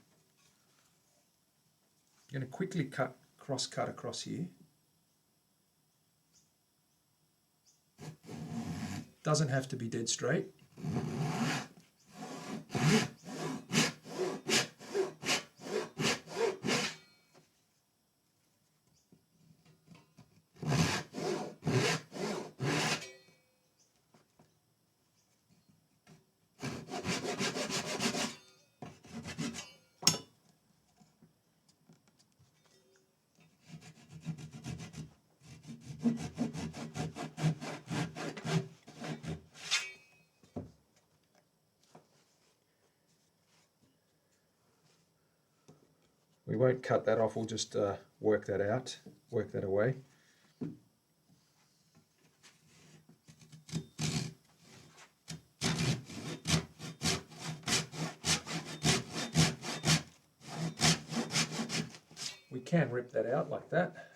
going to quickly cross cut across here. Doesn't have to be dead straight. We won't cut that off, we'll just work that out, work that away. We can rip that out like that.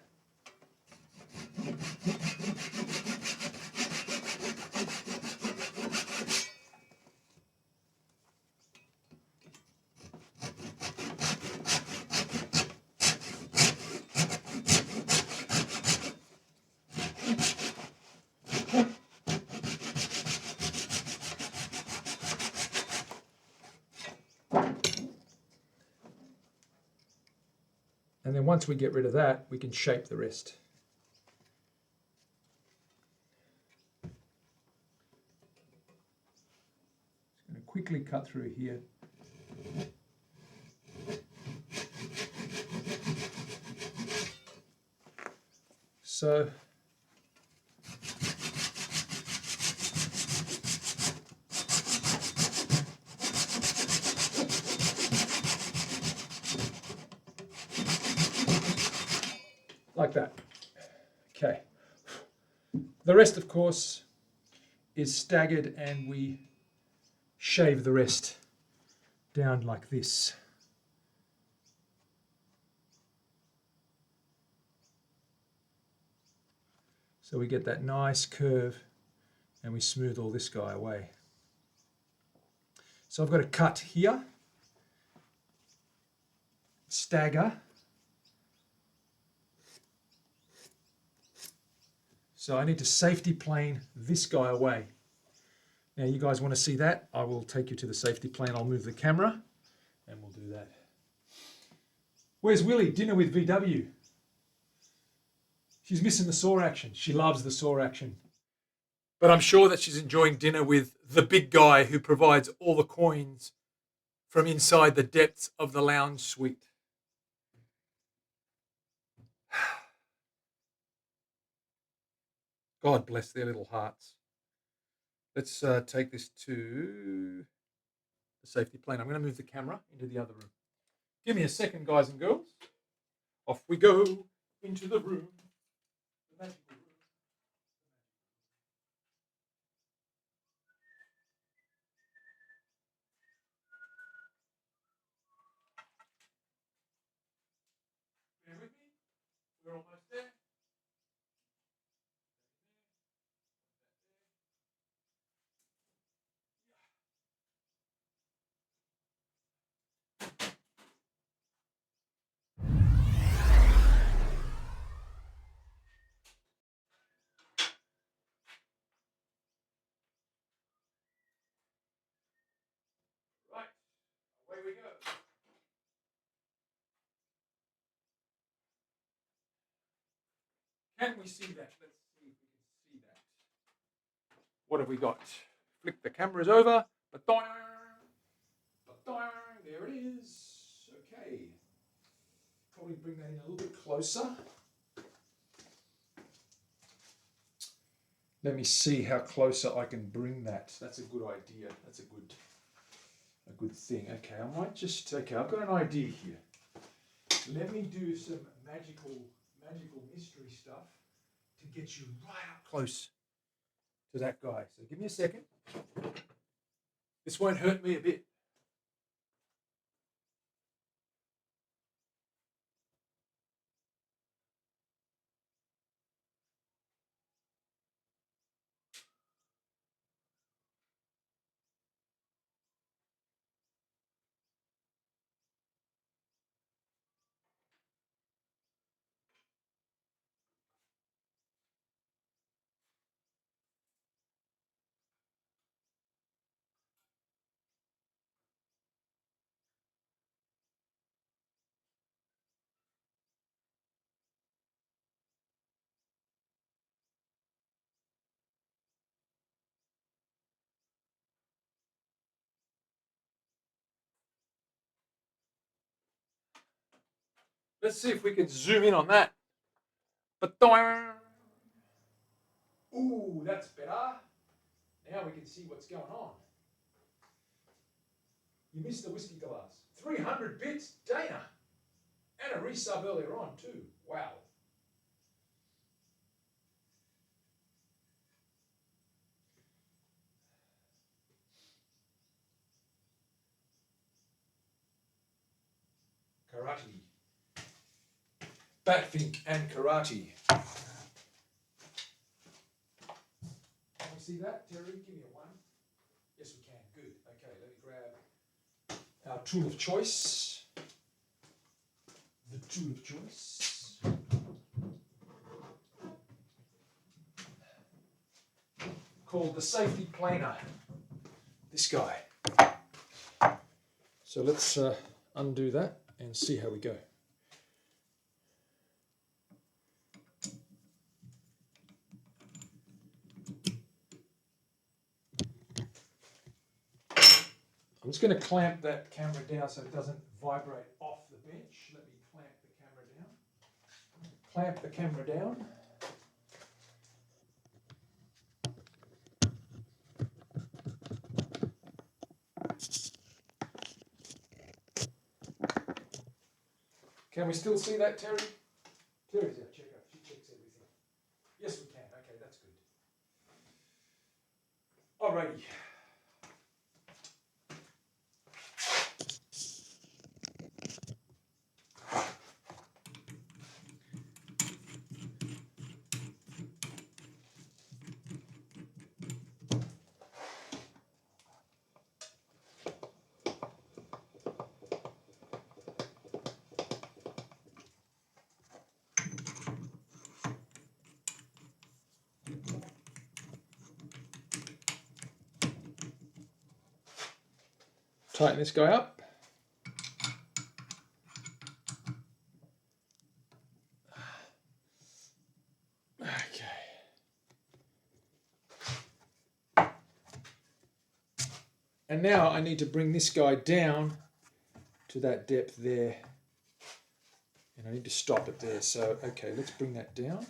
And then once we get rid of that, we can shape the rest. Just going to quickly cut through here. So like that. Okay. The rest, of course, is staggered, and we shave the rest down like this. So we get that nice curve, and we smooth all this guy away. So I've got a cut here, stagger. So I need to safety plane this guy away. Now you guys want to see that? I will take you to the safety plane. I'll move the camera and we'll do that. Where's Willie? Dinner with VW. She's missing the saw action. She loves the saw action. But I'm sure that she's enjoying dinner with the big guy who provides all the coins from inside the depths of the lounge suite. God bless their little hearts. Let's take this to the safety plane. I'm going to move the camera into the other room. Give me a second, guys and girls. Off we go into the room. The magical room. Bear with me. We're almost there. Right, away we go. Can we see that? Let's see if we can see that. What have we got? Flick the cameras over. Ba-doing. Ba-doing. There it is. Okay. Probably bring that in a little bit closer. Let me see how closer I can bring that. That's a good idea. That's a good thing. Okay, I might just, okay, I've got an idea here. Let me do some magical mystery stuff to get you right up close to that guy. So give me a second. This won't hurt me a bit. Let's see if we can zoom in on that. But ooh, that's better. Now we can see what's going on. You missed the whiskey glass. 300 bits, Dana. And a resub earlier on too. Wow. Karate. Batfink and karate. Can we see that, Terry? Give me a one. Yes, we can. Good. Okay, let me grab our tool of choice. The tool of choice. Called the safety planer. This guy. So let's undo that and see how we go. I'm just going to clamp that camera down so it doesn't vibrate off the bench. Let me clamp the camera down. Clamp the camera down. Can we still see that, Terry? Terry's our checker. She checks everything. Yes, we can. Okay, that's good. Alrighty. Tighten this guy up. Okay. And now I need to bring this guy down to that depth there. And I need to stop it there. So, okay, let's bring that down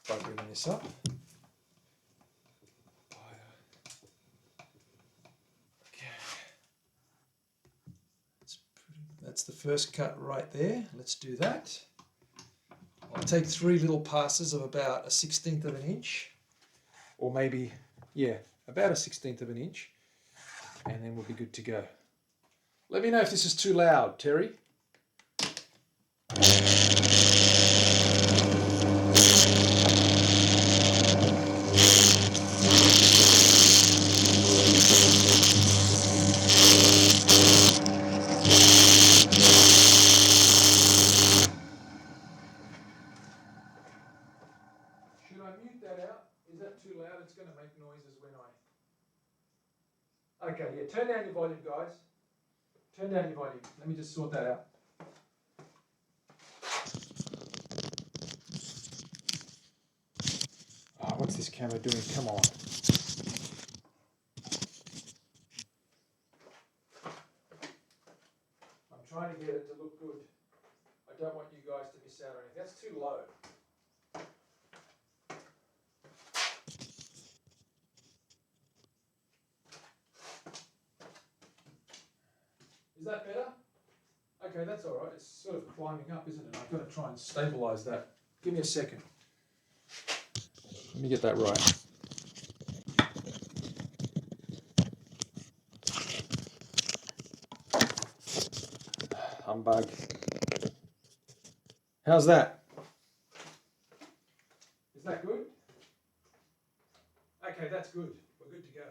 by bringing this up. That's the first cut right there. Let's do that. I'll take 3 little passes of about 1/16 of an inch, or maybe, yeah, about 1/16 of an inch, and then we'll be good to go. Let me know if this is too loud, Terry. Should I mute that out? Is that too loud? It's going to make noises when I... Okay, yeah, turn down your volume, guys. Turn down your volume. Let me just sort that out. Oh, what's this camera doing? Come on. I'm trying to get it to look good. I don't want you guys to miss out on anything. That's too low. Is that better? Okay, that's all right. It's sort of climbing up, isn't it? I've got to try and stabilize that. Give me a second. Let me get that right. Humbug. How's that? Is that good? Okay, that's good. We're good to go.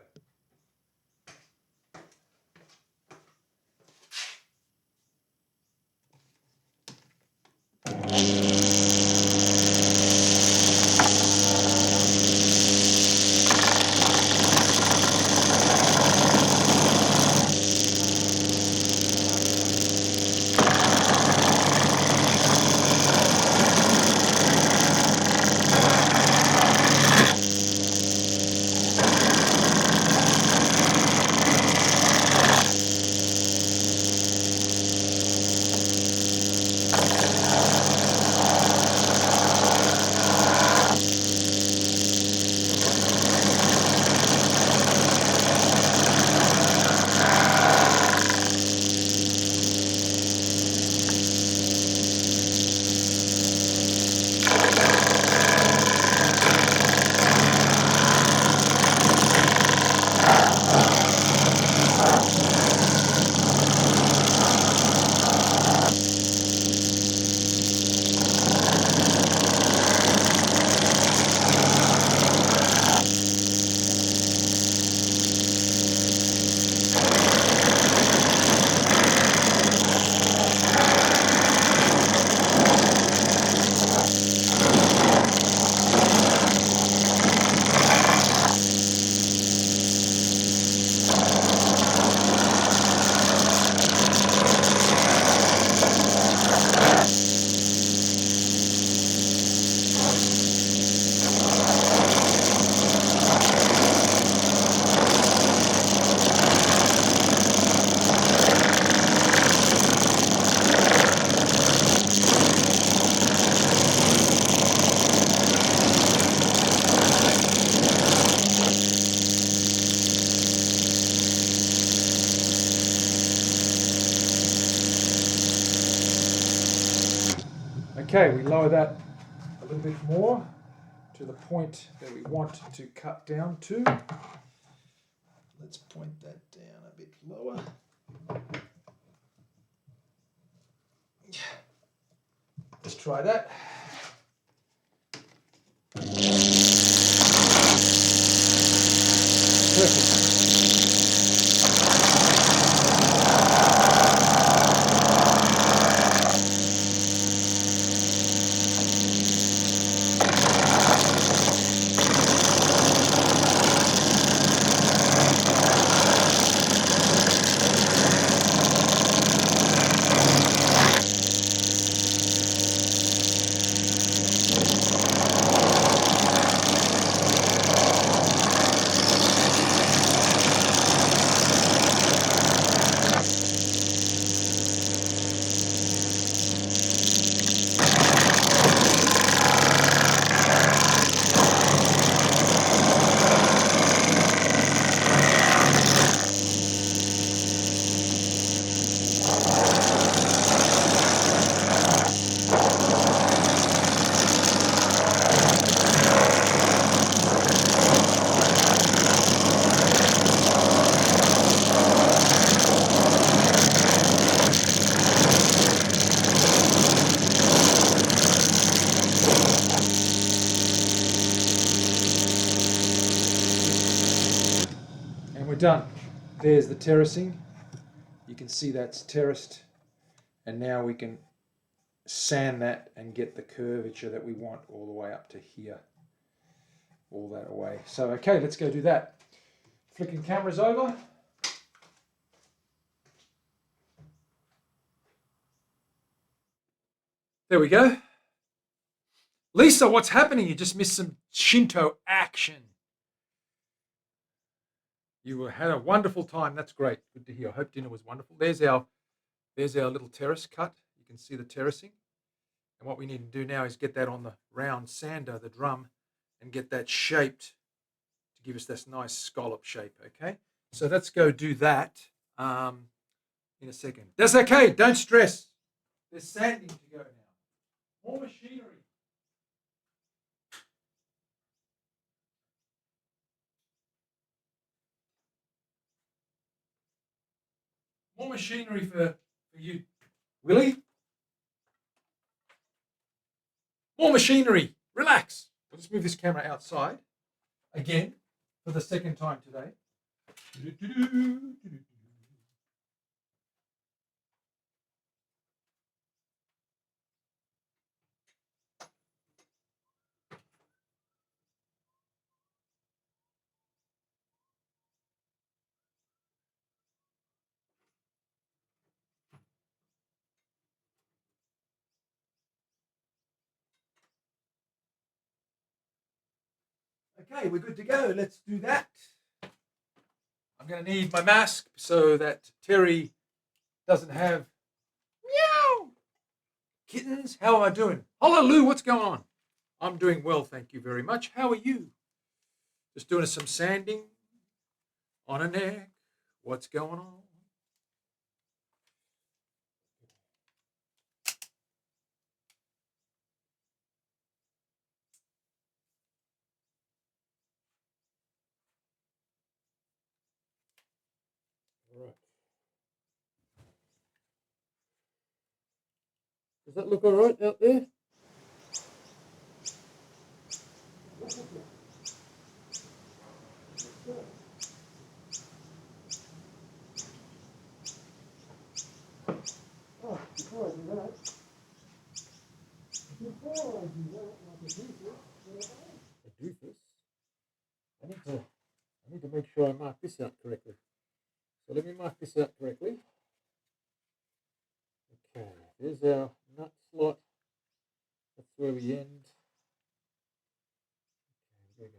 Okay, we lower that a little bit more to the point that we want to cut down to. Let's point that down a bit lower. Let's try that. Perfect. And we're done. There's the terracing. You can see that's terraced. And now we can sand that and get the curvature that we want all the way up to here. All that away. So, okay, let's go do that. Flicking cameras over. There we go. Lisa, what's happening? You just missed some Shinto action. You had a wonderful time. That's great. Good to hear. I hope dinner was wonderful. There's our little terrace cut. You can see the terracing. And what we need to do now is get that on the round sander, the drum, and get that shaped to give us this nice scallop shape, okay? So let's go do that in a second. That's okay. Don't stress. There's sanding to go now. More machinery. More machinery for you. Willie? More machinery. Relax. I'll just move this camera outside again for the second time today. Okay, we're good to go. Let's do that. I'm going to need my mask so that Terry doesn't have meow kittens. How am I doing? Hello, Lou. What's going on? I'm doing well, thank you very much. How are you? Just doing some sanding on a neck. What's going on? All right. Does that look all right out there? Oh, before I do that, a doofus, I need to make sure I mark this out correctly. So let me mark this out correctly. Okay, there's our nut slot. That's where we end. Okay,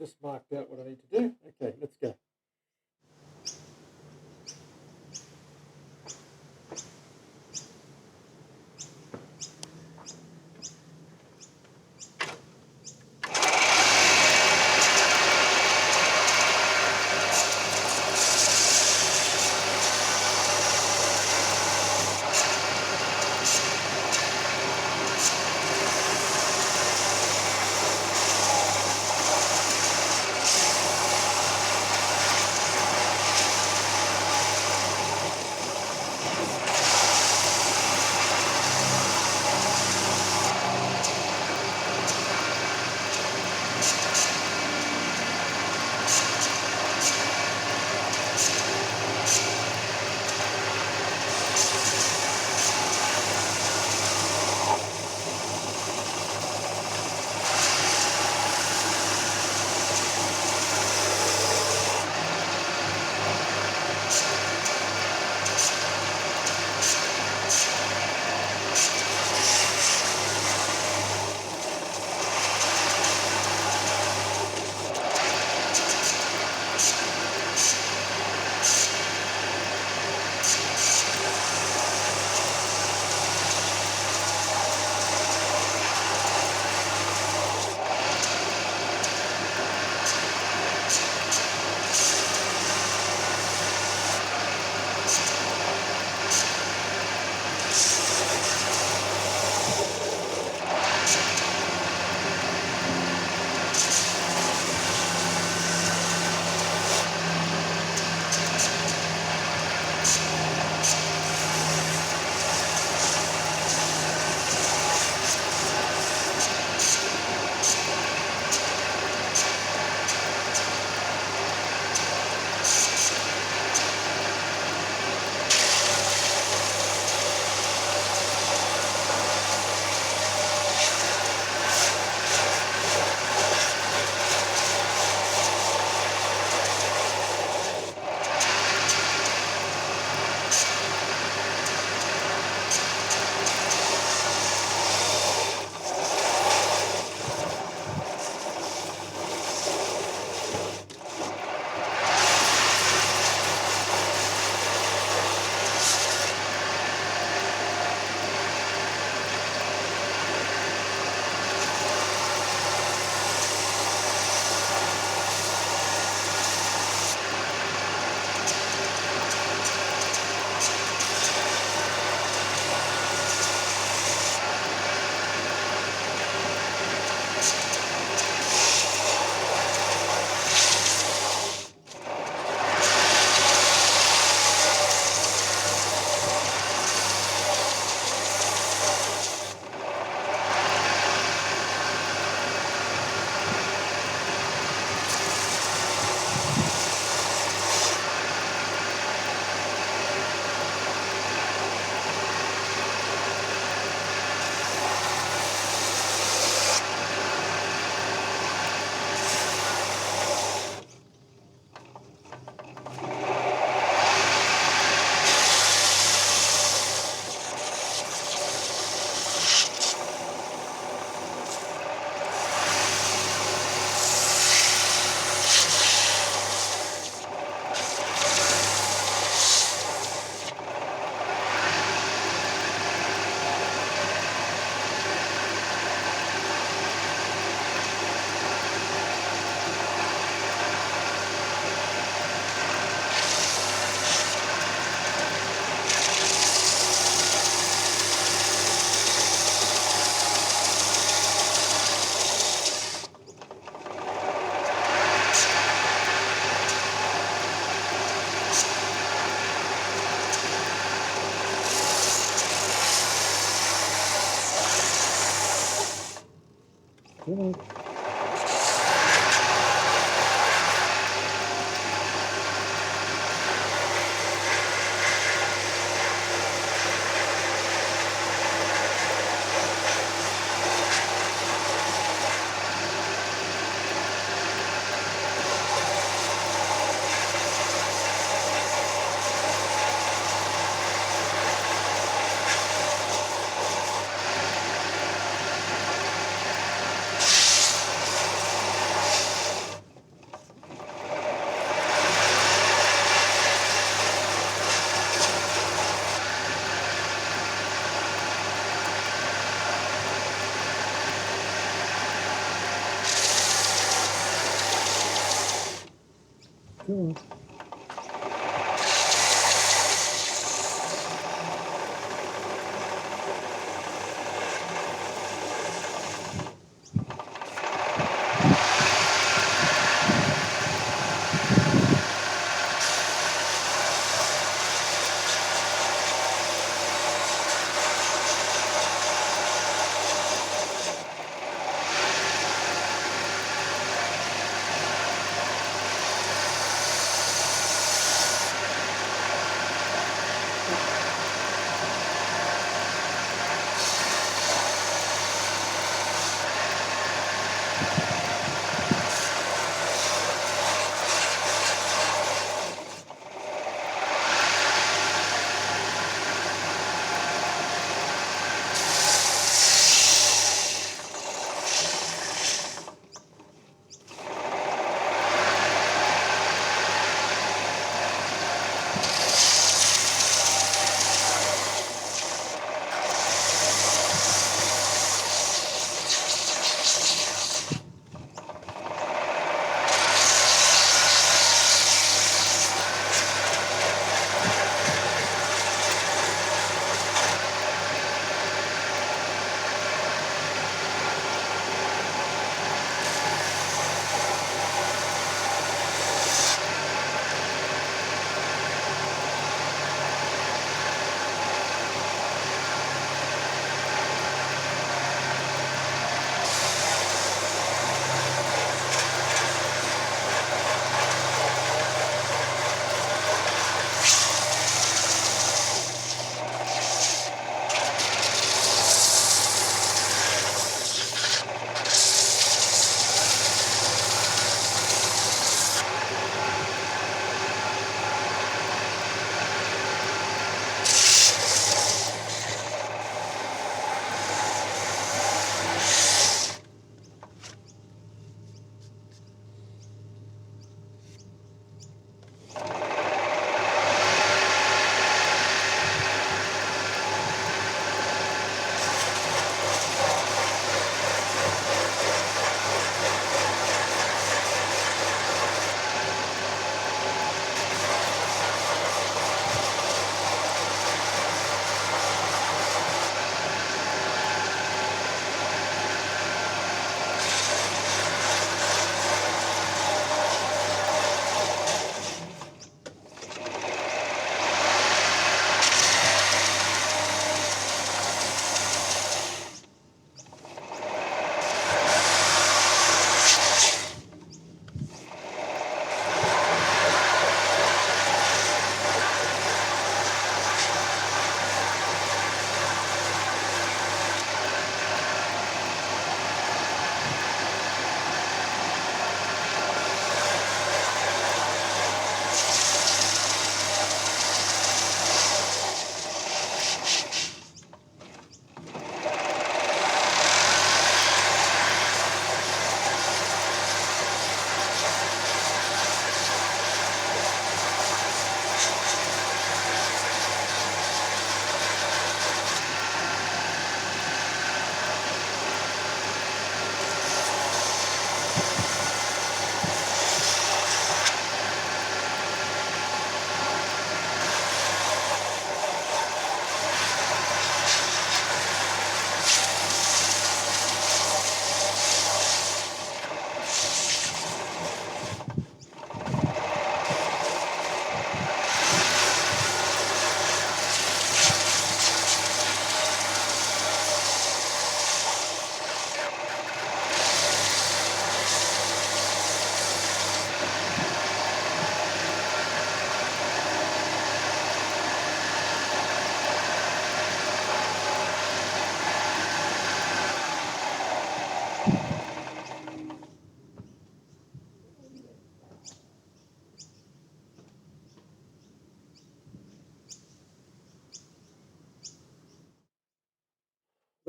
just marked out what I need to do. Okay, let's go. Cool.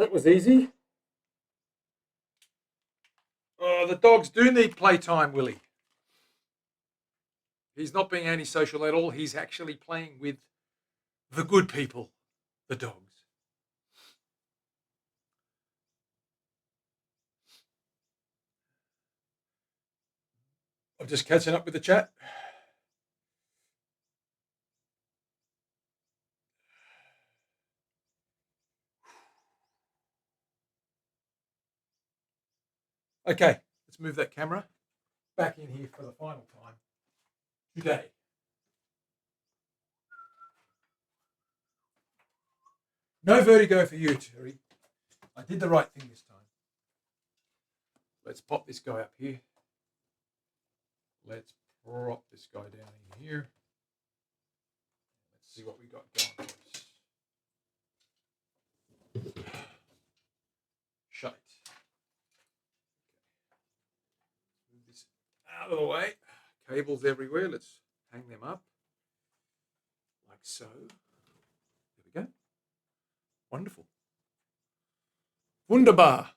That was easy. Oh, the dogs do need playtime, Willie. He's not being antisocial at all. He's actually playing with the good people, the dogs. I'm just catching up with the chat. Okay, let's move that camera back in here for the final time today. No vertigo for you, Terry. I did the right thing this time. Let's pop this guy up here. Let's prop this guy down in here. Let's see what we got going for us. Shut it. Move this out of the way. Cables everywhere. Let's hang them up like so. There we go. Wonderful. Wunderbar.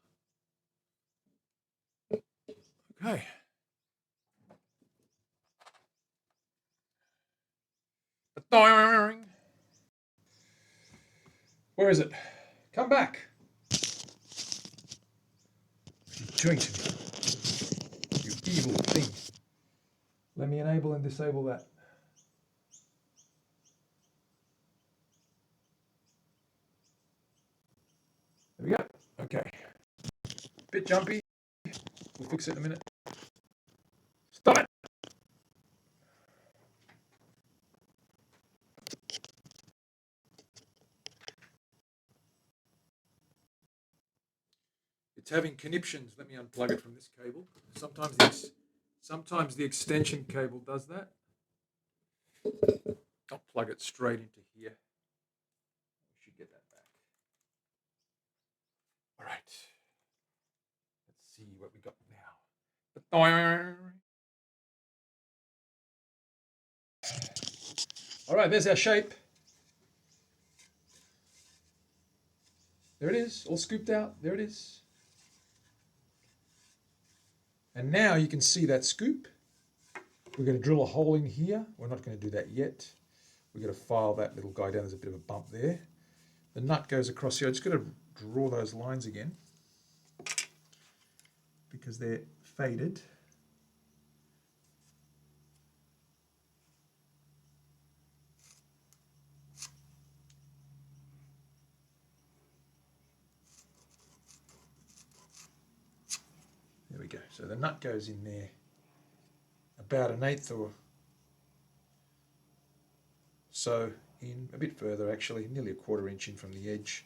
Okay. Where is it? Come back. What are you doing to me? You evil thing. Let me enable and disable that. There we go. Okay. Bit jumpy. We'll fix it in a minute. Stop it. It's having conniptions. Let me unplug it from this cable. Sometimes the extension cable does that. I'll plug it straight into here. We should get that back. All right. Let's see what we got now. All right, there's our shape. There it is, all scooped out. There it is. And now you can see that scoop. We're going to drill a hole in here. We're not going to do that yet. We're going to file that little guy down. There's a bit of a bump there. The nut goes across here. I'm just going to draw those lines again because they're faded. There we go. So the nut goes in there about 1/8 or so in, a bit further actually, nearly 1/4 inch in from the edge.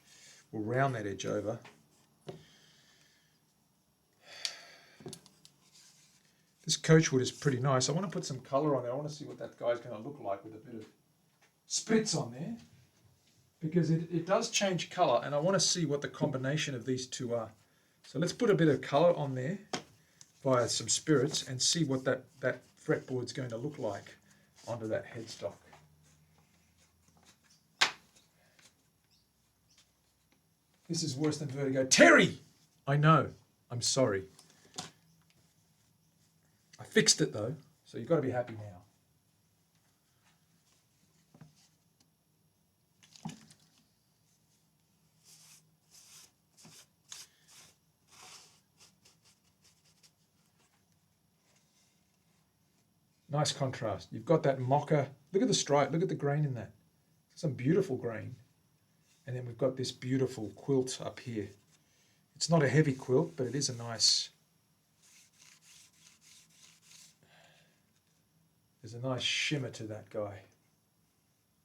We'll round that edge over. This coach wood is pretty nice. I want to put some colour on there. I want to see what that guy's going to look like with a bit of spritz on there, because it does change colour, and I want to see what the combination of these two are. So let's put a bit of colour on there via some spirits and see what that fretboard's going to look like onto that headstock. This is worse than vertigo. Terry! I know. I'm sorry. I fixed it though, so you've got to be happy now. Nice contrast. You've got that mocha. Look at the stripe. Look at the grain in that. Some beautiful grain. And then we've got this beautiful quilt up here. It's not a heavy quilt, but it is a nice... There's a nice shimmer to that guy.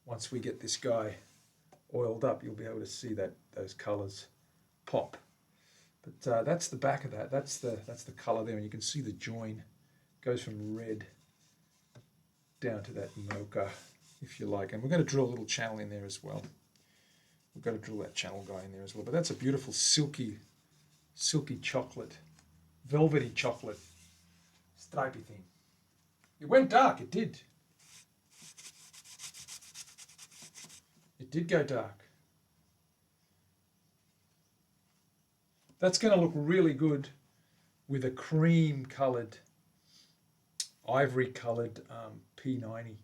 Once we get this guy oiled up, you'll be able to see that those colours pop. But that's the back of that. That's the colour there, and you can see the join goes from red down to that mocha, if you like. And we're going to drill a little channel in there as well. We've got to drill that channel guy in there as well. But that's a beautiful silky chocolate, velvety chocolate, stripy thing. It went dark, it did. It did go dark. That's going to look really good with a cream coloured, ivory coloured P90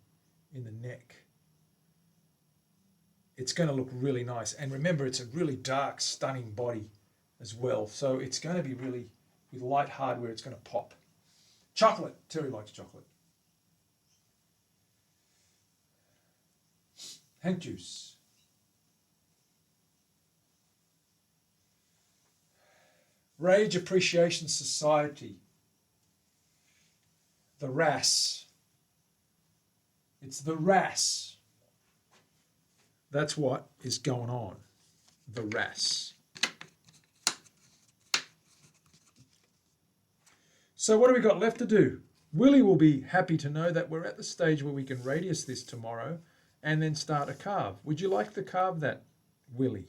in the neck. It's going to look really nice. And remember, it's a really dark, stunning body as well. So it's going to be really, with light hardware, it's going to pop. Chocolate. Terry likes chocolate. Hemp juice. Rage Appreciation Society. The RAS. It's the RAS. That's what is going on. The RAS. So what do we got left to do? Willie will be happy to know that we're at the stage where we can radius this tomorrow and then start a carve. Would you like to carve that, Willie?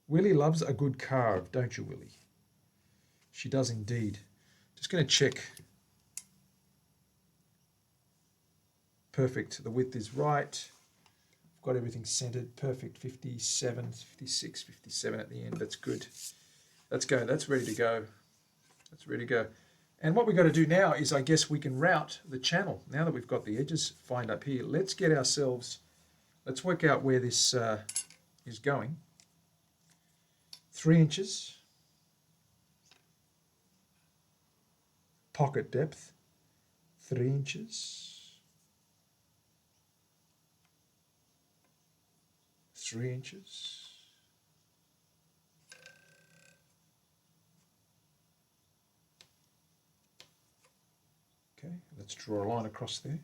Willie loves a good carve, don't you, Willie? She does indeed. Just going to check. Perfect. The width is right. I've got everything centered. Perfect. 57, 56, 57 at the end. That's good. Let's go. That's ready to go. That's ready to go. And what we've got to do now is, I guess, we can route the channel. Now that we've got the edges fined up here, let's get ourselves, let's work out where this is going. 3 inches. Pocket depth, 3 inches. 3 inches. Okay, let's draw a line across there.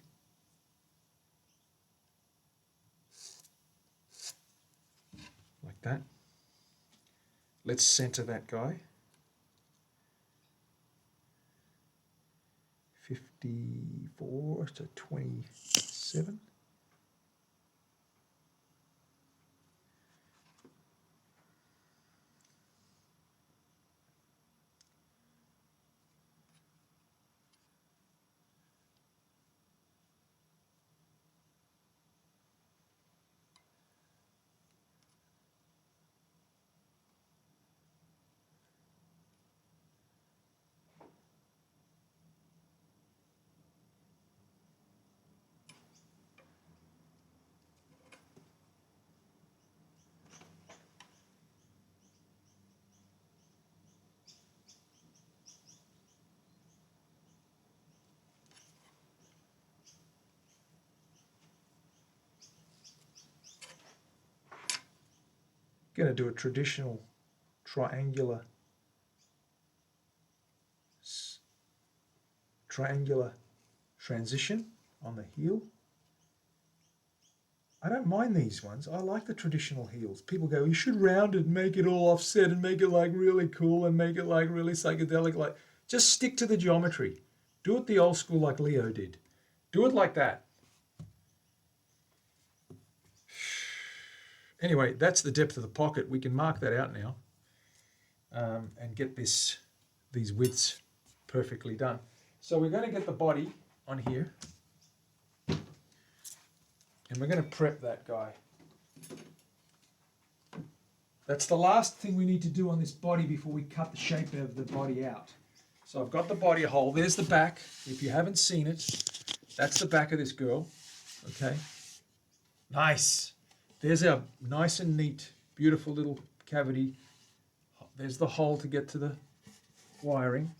Like that. Let's center that guy. 54 to 27. Going to do a traditional triangular transition on the heel. I don't mind these ones. I like the traditional heels. People go, you should round it and make it all offset and make it like really cool and make it like really psychedelic. Like, just stick to the geometry. Do it the old school like Leo did. Do it like that. Anyway, that's the depth of the pocket. We can mark that out now and get these widths perfectly done. So we're going to get the body on here and we're going to prep that guy. That's the last thing we need to do on this body before we cut the shape of the body out. So I've got the body hole. There's the back. If you haven't seen it, that's the back of this girl. Okay. Nice. There's our nice and neat, beautiful little cavity. There's the hole to get to the wiring.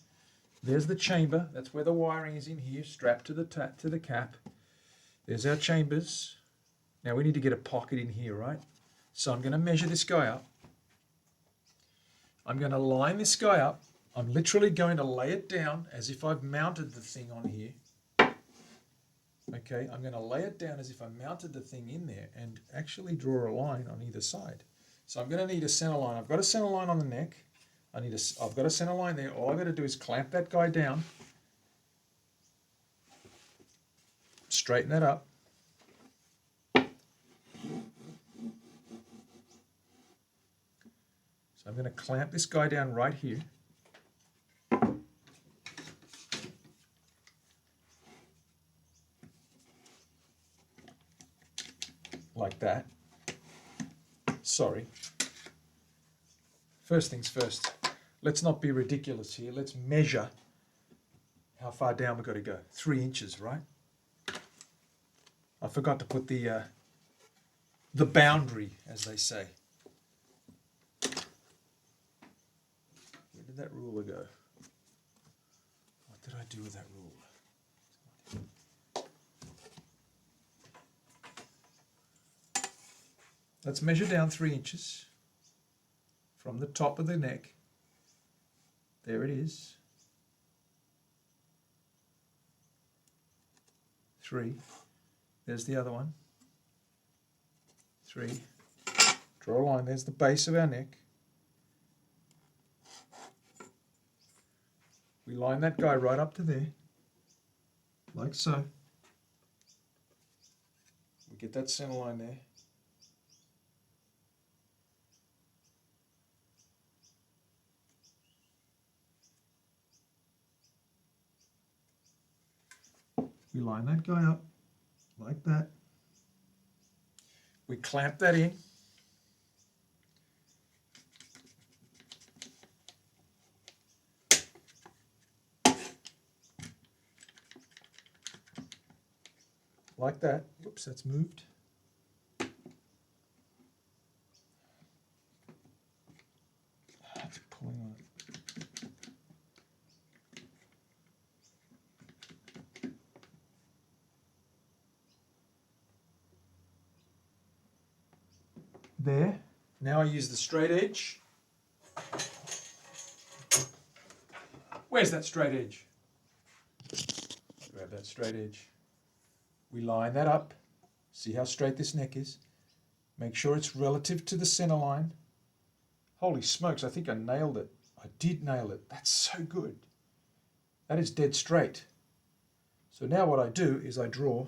There's the chamber. That's where the wiring is in here, strapped to the cap. There's our chambers. Now we need to get a pocket in here, right? So I'm going to measure this guy up. I'm going to line this guy up. I'm literally going to lay it down as if I've mounted the thing on here. Okay, I'm going to lay it down as if I mounted the thing in there and actually draw a line on either side. So I'm going to need a center line. I've got a center line on the neck. I've got a center line there. All I've got to do is clamp that guy down. Straighten that up. So I'm going to clamp this guy down right here. Like that. Sorry. First things first. Let's not be ridiculous here. Let's measure how far down we've got to go. 3 inches, right? I forgot to put the boundary, as they say. Where did that ruler go? What did I do with that ruler? Let's measure down 3 inches from the top of the neck There it is. 3. There's the other one. 3. Draw a line. There's the base of our neck. We line that guy right up to there, like so. We get that center line there. We line that guy up like that. We clamp that in. Like that. Whoops, that's moved. It's pulling on it. There. Now I use the straight edge. Where's that straight edge? Grab that straight edge. We line that up. See how straight this neck is. Make sure it's relative to the center line. Holy smokes, I think I nailed it. I did nail it. That's so good. That is dead straight. So now what I do is I draw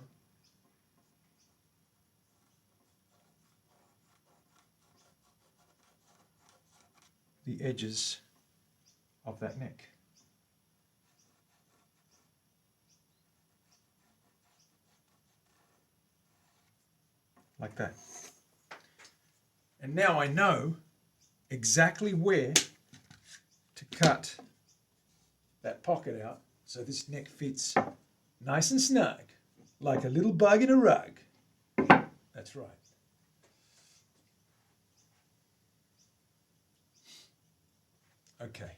the edges of that neck. Like that. And now I know exactly where to cut that pocket out so this neck fits nice and snug, like a little bug in a rug. That's right. Okay.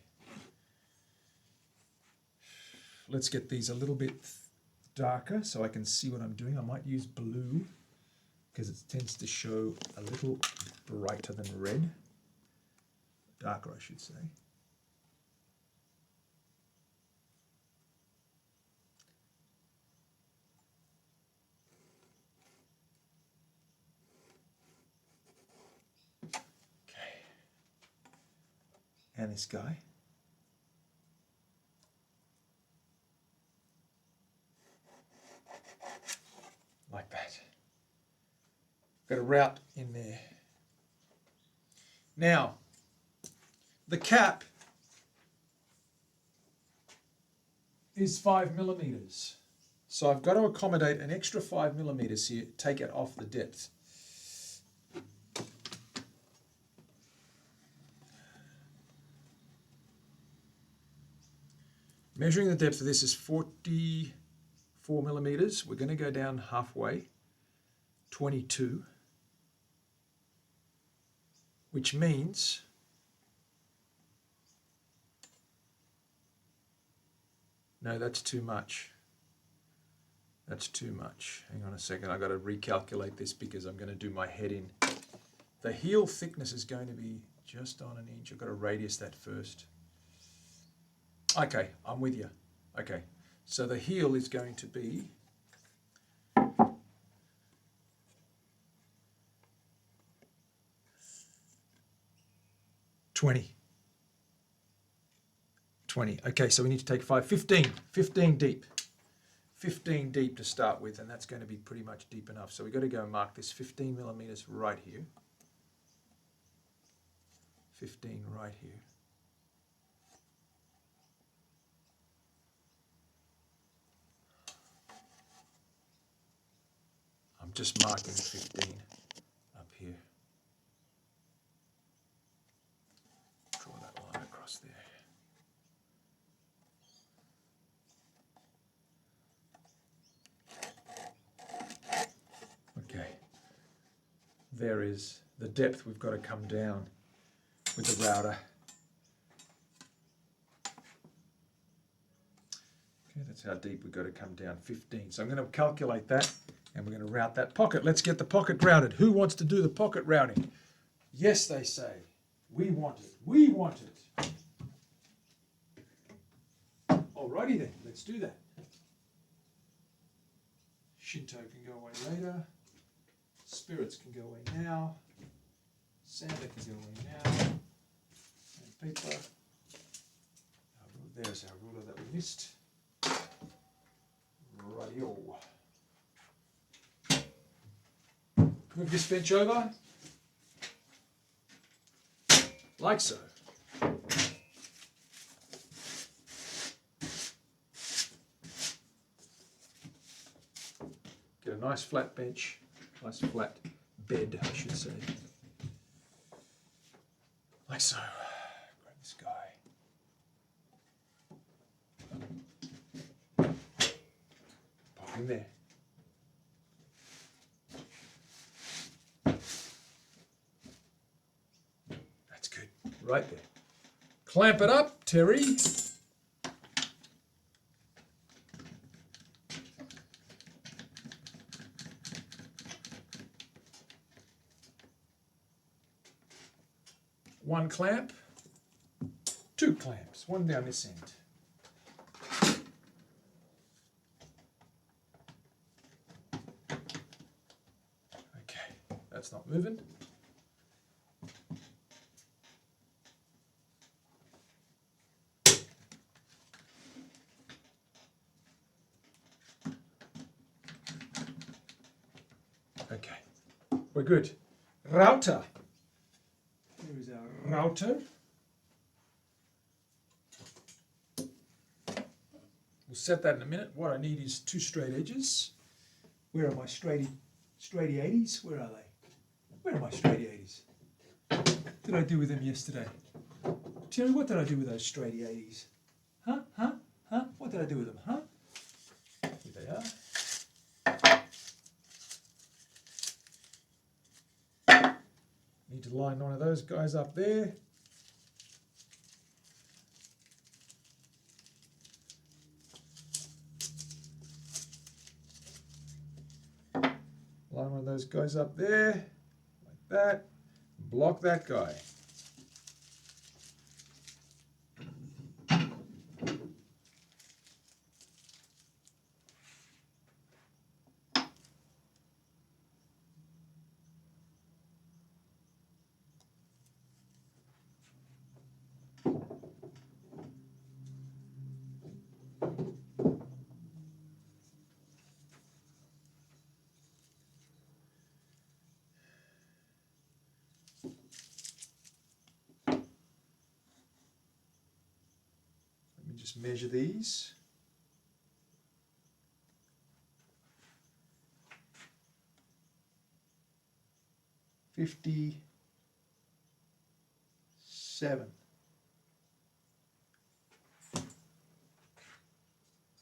Let's get these a little bit darker so I can see what I'm doing. I might use blue because it tends to show a little brighter than red. Darker, I should say. Okay. And this guy. Like that. Got a route in there. Now, the cap is 5mm. So I've got to accommodate an extra 5mm here, take it off the depth. Measuring the depth of this is 44mm. We're going to go down halfway, 22. Which means no, that's too much. That's too much. Hang on a second. I've got to recalculate this because I'm going to do my head in. The heel thickness is going to be just on an inch. I've got to radius that first. Okay, I'm with you. Okay, so the heel is going to be 20. Okay, so we need to take 15 deep. 15 deep to start with, and that's going to be pretty much deep enough. So we've got to go mark this 15mm right here. 15 right here. I'm just marking 15 up here. Draw that line across there. Okay. There is the depth we've got to come down with the router. Okay, that's how deep we've got to come down, 15. So I'm going to calculate that. And we're going to route that pocket. Let's get the pocket routed. Who wants to do the pocket routing? Yes, they say. We want it. We want it. Alrighty then, let's do that. Shinto can go away later. Spirits can go away now. Santa can go away now. And paper. There's our ruler that we missed. Rightio. Move this bench over. Like so. Get a nice flat bench, nice flat bed, I should say. Like so. Grab this guy. Pop him there. That's good. Right there. Clamp it up, Terry. One clamp, two clamps, one down this end. Okay, that's not moving. Okay, we're good. Router. Here is our router. We'll set that in a minute. What I need is two straight edges. Where are my straighty 80s? Where are they? Where are my straighty 80s? What did I do with them yesterday? Terry, what did I do with those straighty 80s? Huh? Huh? Huh? What did I do with them? Huh? Here they are. Need to line one of those guys up there. Line one of those guys up there, like that. Block that guy. Just measure these. $57.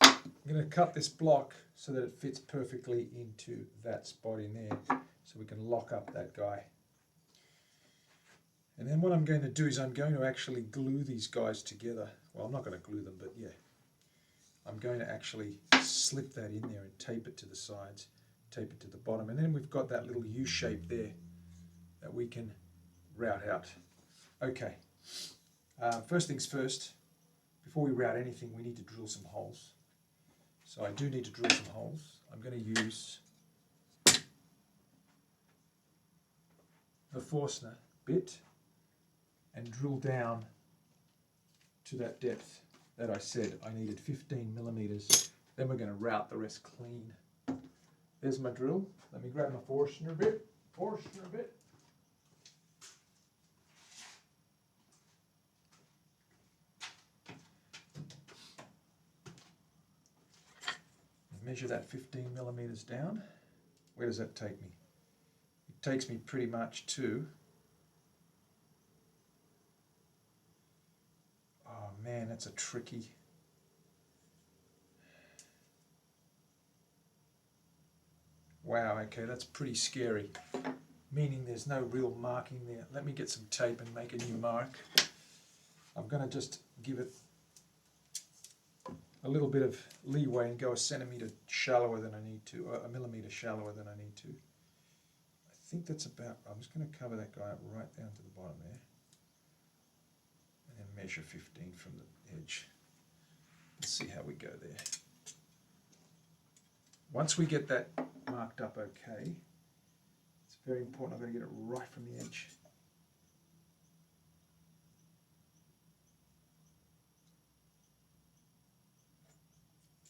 I'm going to cut this block so that it fits perfectly into that spot in there, so we can lock up that guy. And then what I'm going to do is I'm going to actually glue these guys together. Well, I'm not going to glue them, but yeah. I'm going to actually slip that in there and tape it to the sides, tape it to the bottom. And then we've got that little U shape there that we can route out. Okay, first things first, before we route anything, we need to drill some holes. So I do need to drill some holes. I'm going to use the Forstner bit and drill down to that depth that I said I needed 15 millimeters. Then we're going to route the rest clean. There's my drill. Let me grab my Forstner bit. Measure that 15 millimeters down. Where does that take me? It takes me pretty much to, oh man, that's a tricky. Wow, okay, that's pretty scary. Meaning there's no real marking there. Let me get some tape and make a new mark. I'm going to just give it a little bit of leeway and go a centimetre shallower than I need to, or a millimetre shallower than I need to. I think that's about, I'm just going to cover that guy up right down to the bottom there. And then measure 15 from the edge. Let's see how we go there. Once we get that marked up okay, it's very important. I'm going to get it right from the edge.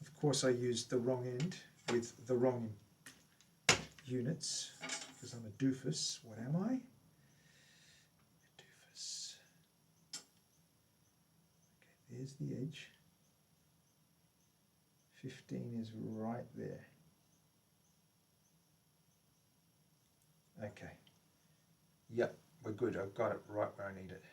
Of course, I used the wrong end with the wrong units because I'm a doofus. What am I? A doofus. Okay, there's the edge. 15 is right there. Okay. Yep, we're good. I've got it right where I need it.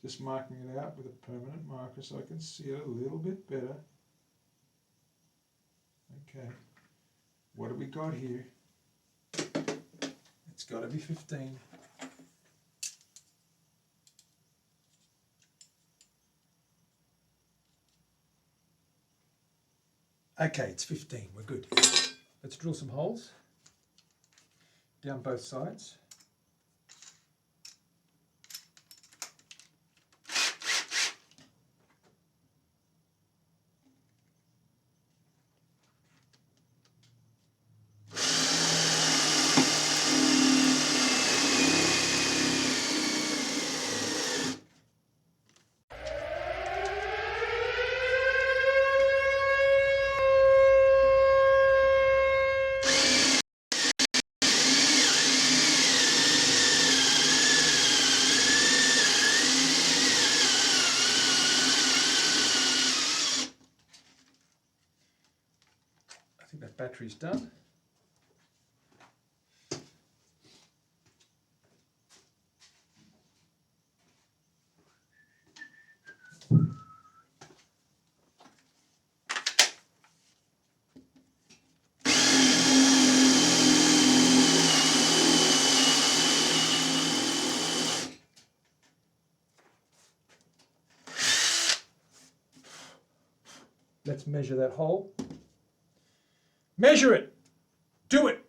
Just marking it out with a permanent marker so I can see it a little bit better. Okay, what have we got here? It's got to be 15. Okay, it's 15, we're good. Let's drill some holes down both sides. I think that battery's done. Let's measure that hole. Measure it! Do it!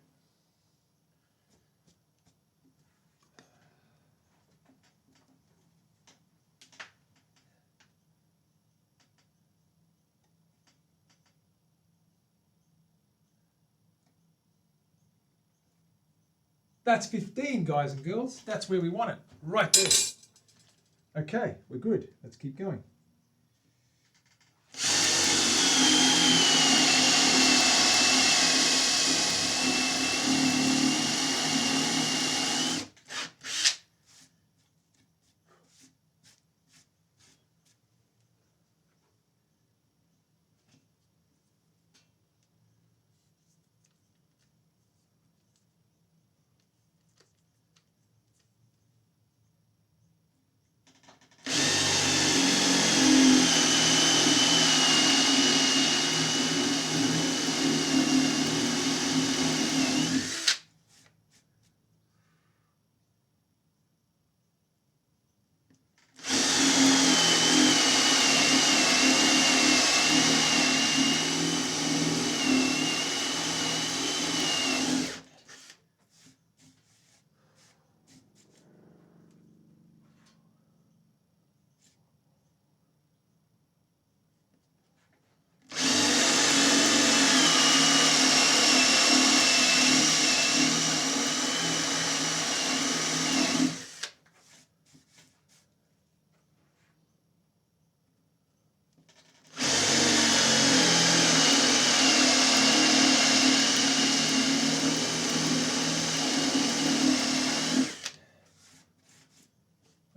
That's 15, guys and girls. That's where we want it, right there. Okay, we're good. Let's keep going.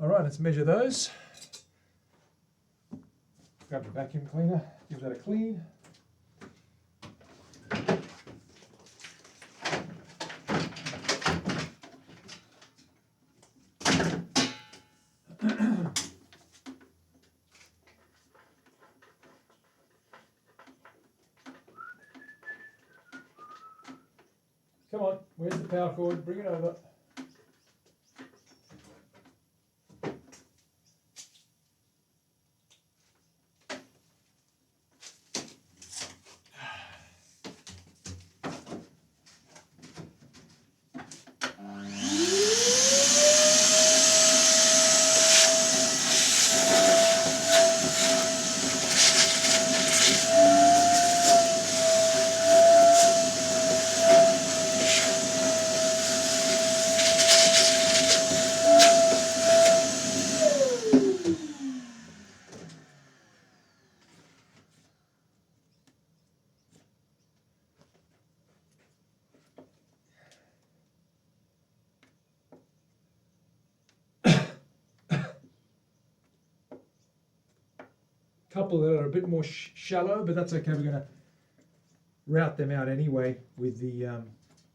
All right, let's measure those. Grab the vacuum cleaner, give that a clean. Come on, where's the power cord? Bring it over. Couple that are a bit more shallow, but that's okay. We're going to route them out anyway with the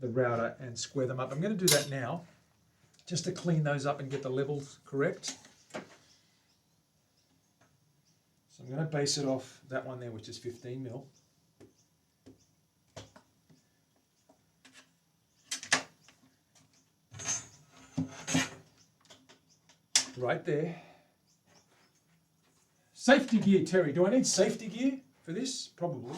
router and square them up. I'm going to do that now, just to clean those up and get the levels correct. So I'm going to base it off that one there, which is 15 mil. Right there. Safety gear, Terry. Do I need safety gear for this? Probably.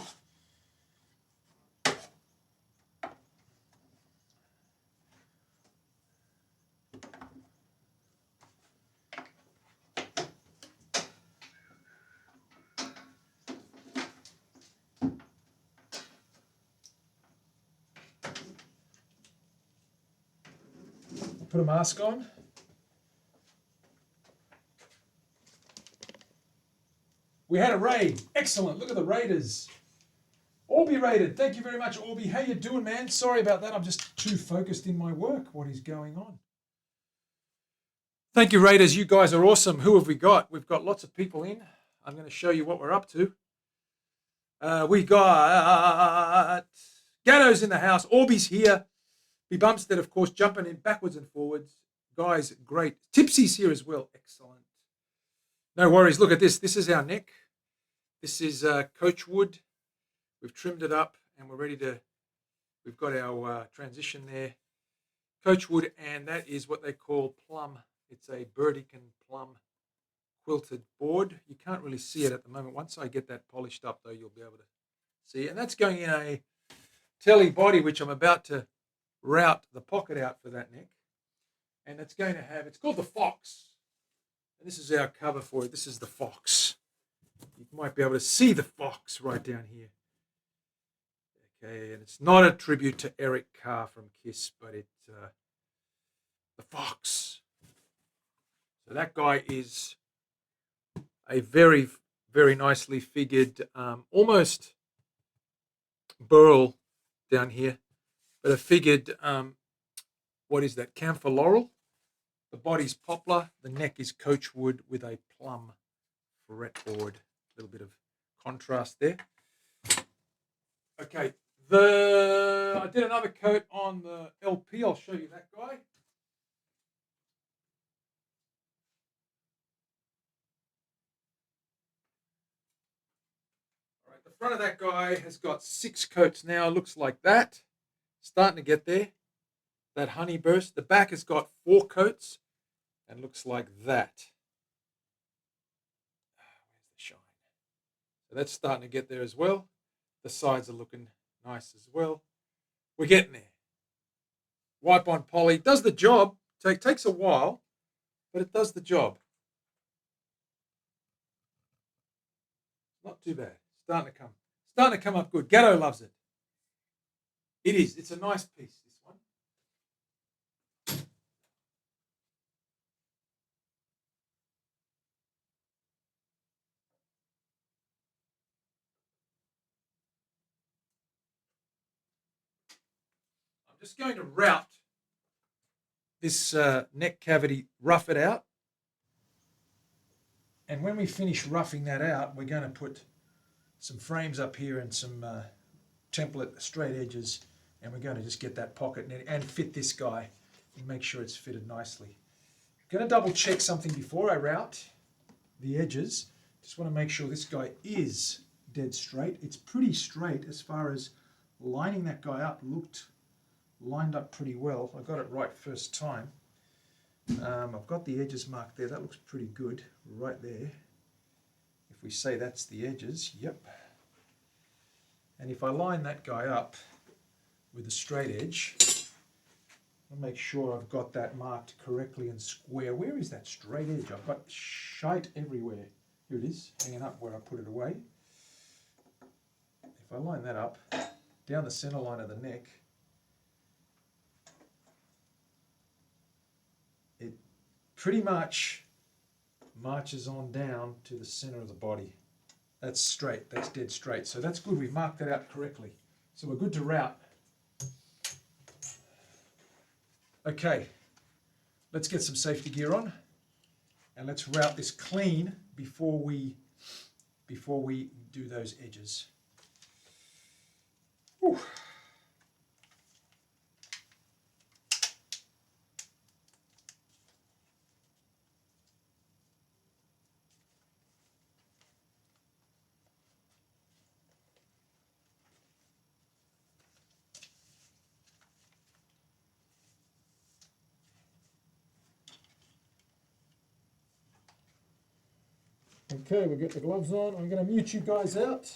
Put a mask on. We had a raid. Excellent. Look at the raiders. Orby raided. Thank you very much, Orby. How you doing, man? Sorry about that. I'm just too focused in my work. What is going on? Thank you, raiders. You guys are awesome. Who have we got? We've got lots of people in. I'm going to show you what we're up to. We got Gatto's in the house. Orby's here. B Bumpstead, of course, jumping in backwards and forwards. Guys, great. Tipsy's here as well. Excellent. No worries. Look at this. This is our neck. This is coach wood. We've trimmed it up and we're ready to, we've got our transition there. Coach wood, and that is what they call plum. It's a Burdekin plum quilted board. You can't really see it at the moment. Once I get that polished up, though, you'll be able to see it. And that's going in a Tele body, which I'm about to route the pocket out for that neck. And it's going to have, it's called the Fox. And this is our cover for it. This is the Fox. You might be able to see the Fox right down here. Okay, and it's not a tribute to Eric Carr from Kiss, but it's the Fox. So that guy is a very, very nicely figured, almost burl down here, but a figured, what is that, camphor laurel. The body's poplar, the neck is coach wood with a plum fretboard. A little bit of contrast there. Okay, I did another coat on the LP. I'll show you that guy. All right, the front of that guy has got 6 coats now. Looks like that. Starting to get there. That honey burst. The back has got 4 coats and looks like that. Where's the shine? So that's starting to get there as well. The sides are looking nice as well. We're getting there. Wipe on poly. Does the job. Takes a while, but it does the job. Not too bad. Starting to come up good. Gatto loves it. It is. It's a nice piece, this one. I'm just going to route this neck cavity, rough it out. And when we finish roughing that out, we're going to put some frames up here and some template straight edges, and we're going to just get that pocket and fit this guy and make sure it's fitted nicely. I'm going to double check something before I route the edges. Just want to make sure this guy is dead straight. It's pretty straight as far as lining that guy up looked lined up pretty well. I got it right first time. I've got the edges marked there. That looks pretty good right there. If we say that's the edges, yep. And if I line that guy up with a straight edge, I'll make sure I've got that marked correctly and square. Where is that straight edge? I've got shite everywhere. Here it is, hanging up where I put it away. If I line that up, down the center line of the neck, it pretty much marches on down to the center of the body. That's straight, that's dead straight. So that's good, we've marked that out correctly. So we're good to route. Okay, let's get some safety gear on and let's route this clean before we do those edges. Whew. Okay, we'll get the gloves on. I'm going to mute you guys out.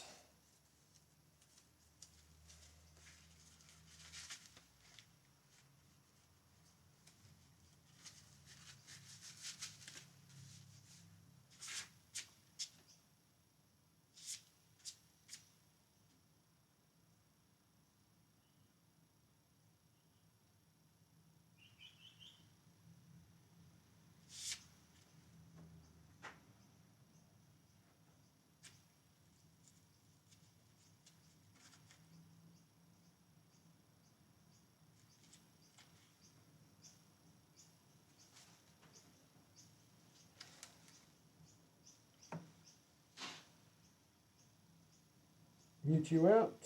Mute you out.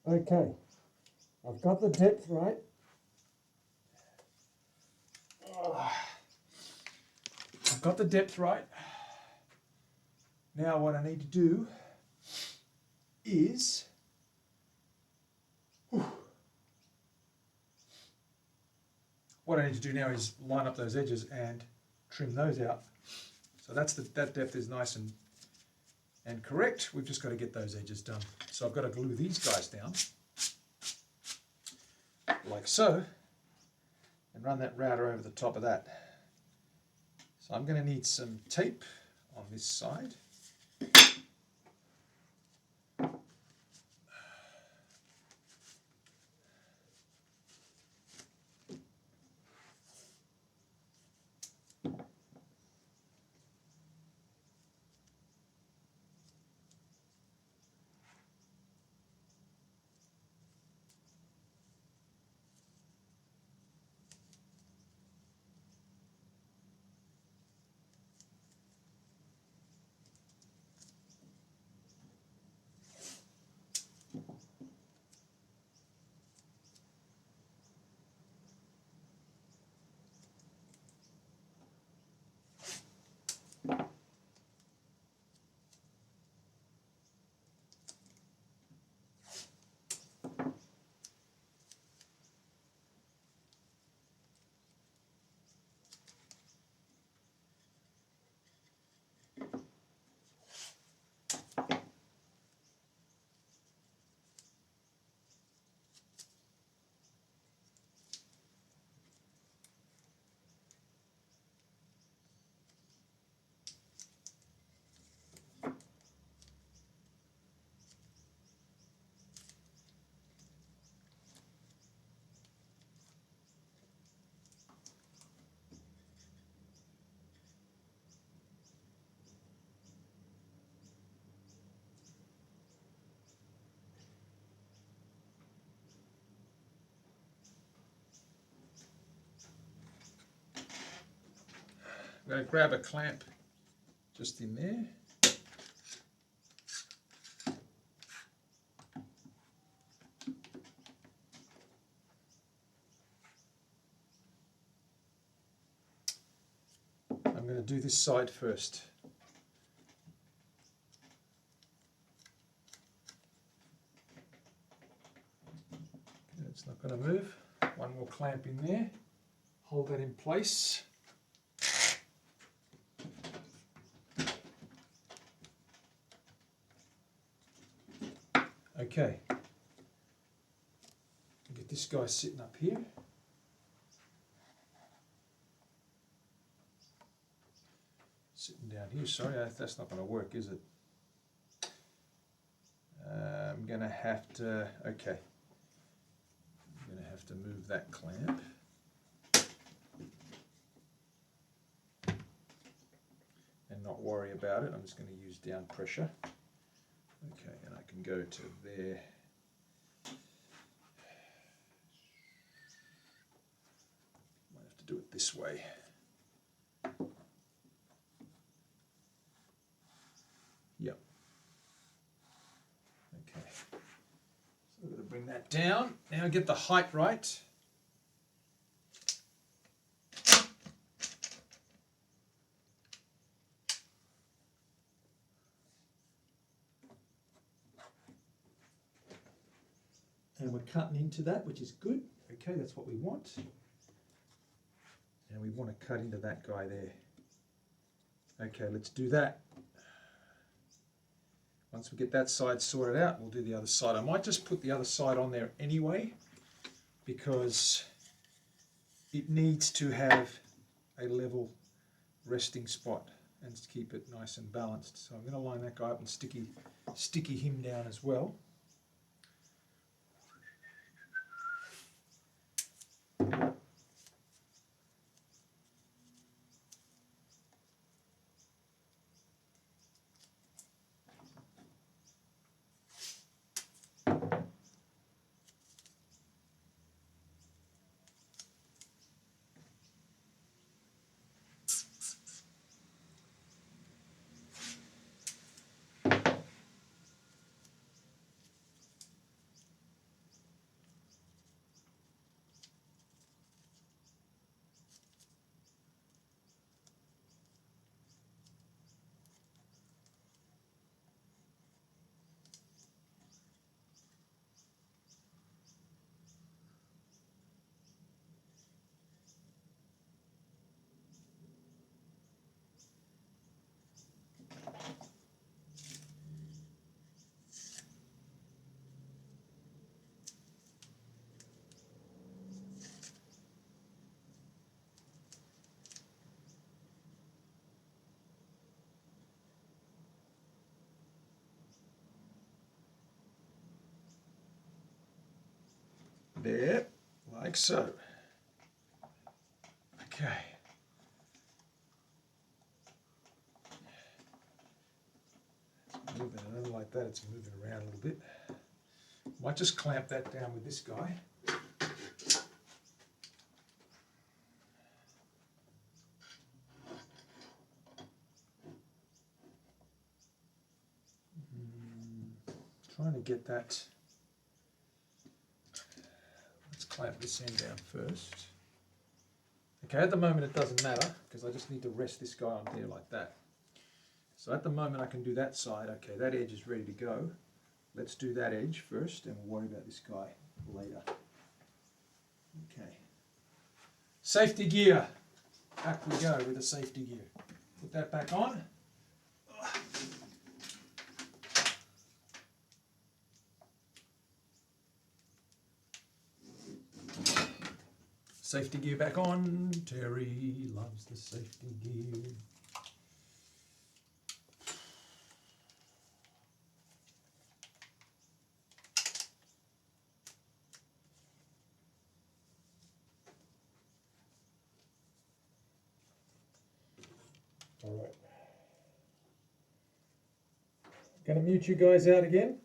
Okay, I've got the depth right. I've got the depth right. Now what I need to do is what I need to do now is line up those edges and trim those out. So that's that depth is nice and correct. We've just got to get those edges done. So I've got to glue these guys down like so and run that router over the top of that. So I'm going to need some tape on this side. I'm going to grab a clamp just in there. I'm going to do this side first. Okay, it's not going to move. One more clamp in there. Hold that in place. Okay. Get this guy sitting up here. Sitting down here. Sorry, that's not going to work, is it? I'm going to have to, okay. I'm going to have to move that clamp. And not worry about it. I'm just going to use down pressure. Okay, and I can go to there. Might have to do it this way. Yep. Okay. So I've got to bring that down. Now get the height right. And we're cutting into that, which is good. Okay, that's what we want. And we want to cut into that guy there. Okay, let's do that. Once we get that side sorted out, we'll do the other side. I might just put the other side on there anyway, because it needs to have a level resting spot and to keep it nice and balanced. So I'm going to line that guy up and sticky him down as well. There, like so. Okay. It's moving, I don't like that, it's moving around a little bit. Might just clamp that down with this guy. Trying to get that. Let's clamp this end down first. Okay, at the moment it doesn't matter because I just need to rest this guy on there like that. So at the moment I can do that side. Okay, that edge is ready to go. Let's do that edge first and we'll worry about this guy later. Okay. Safety gear. Back we go with the safety gear. Put that back on. Safety gear back on. Terry loves the safety gear. All right. Going to mute you guys out again.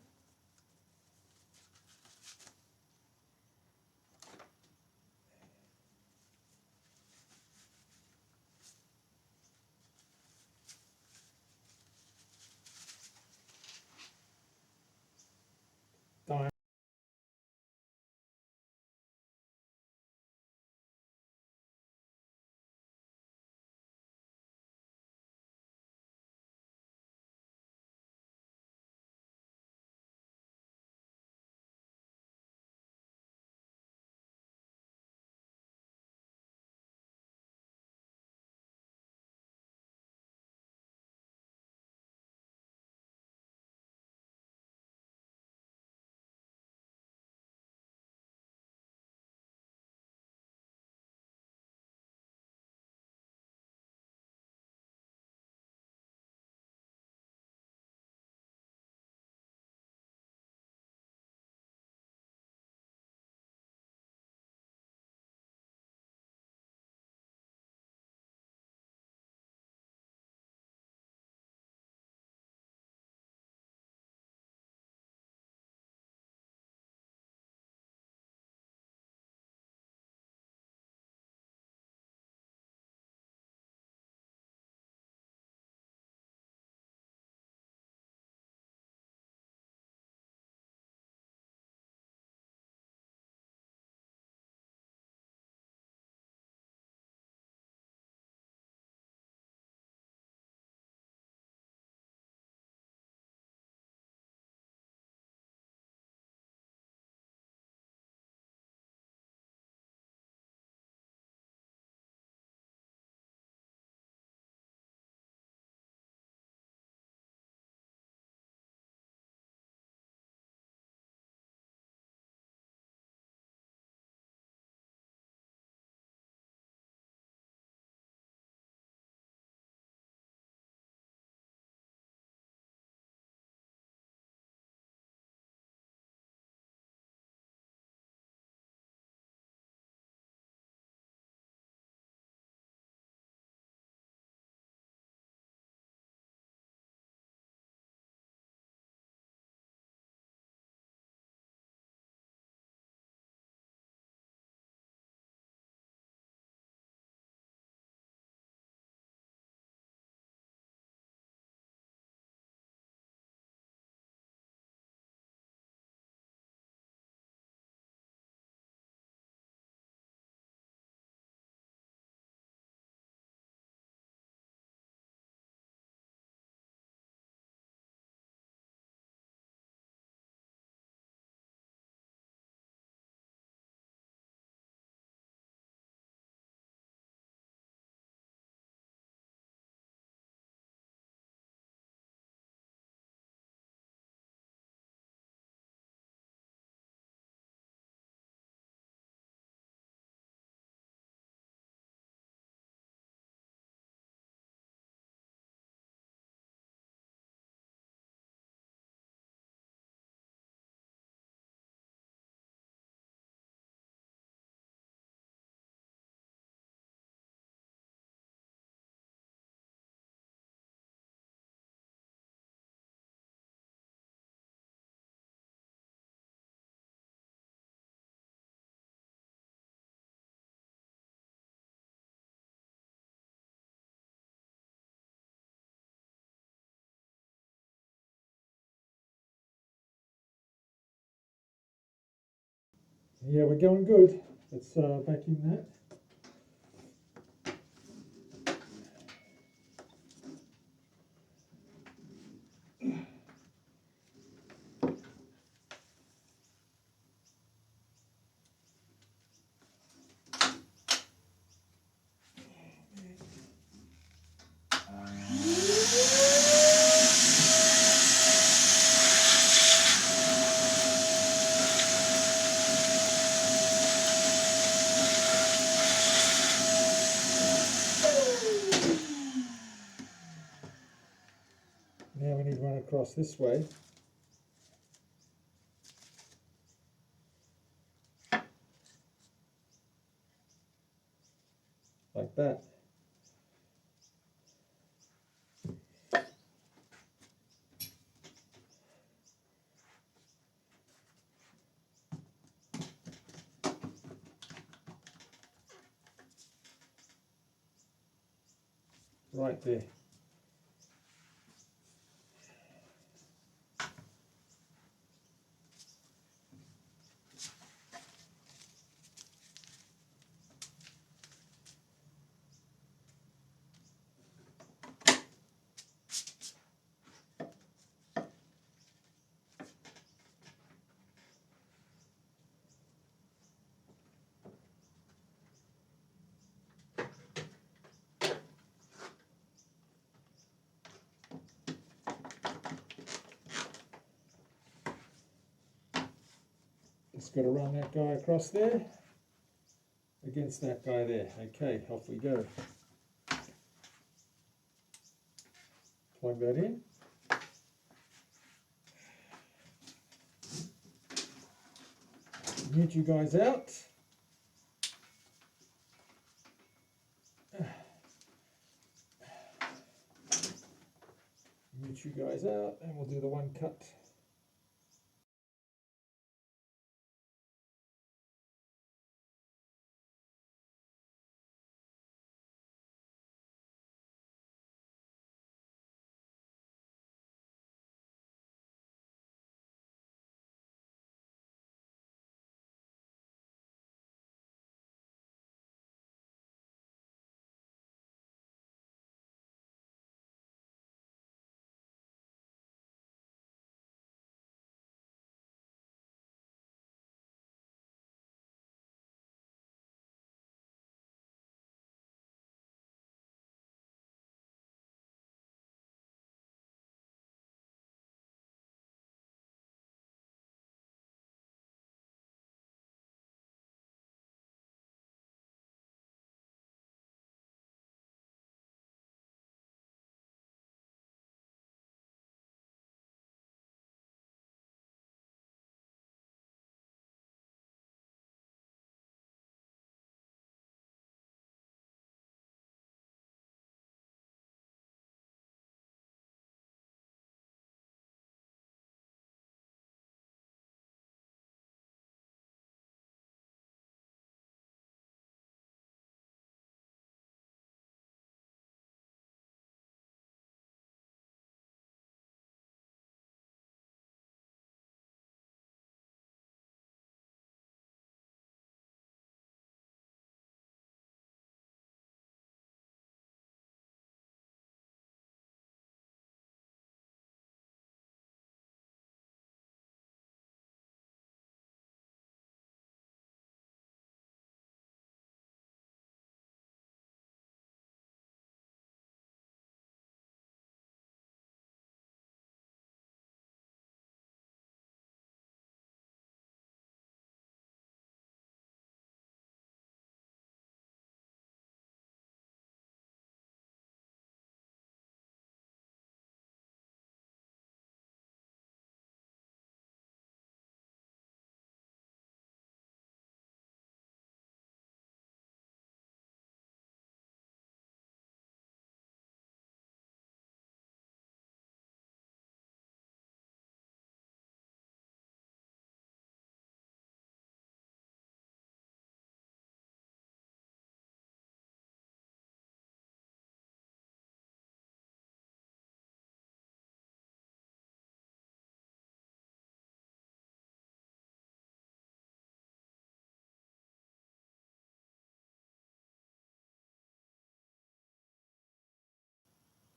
Yeah, we're going good. Let's vacuum that. Now we need one across this way. Like that. Right there. Just got to run that guy across there against that guy there. Okay, off we go. Plug that in. Mute you guys out. Mute you guys out, and we'll do the one cut.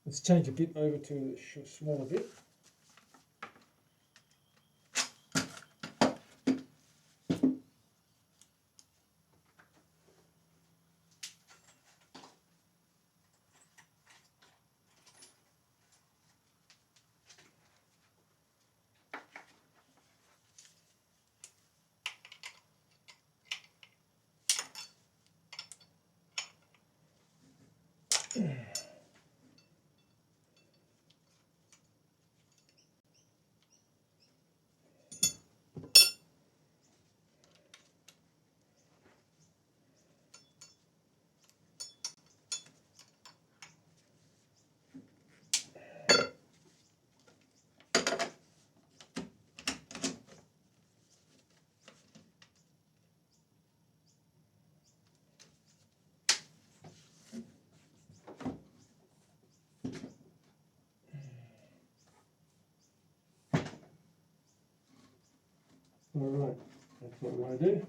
Let's change a bit over to a smaller bit. All right, that's what we want to do.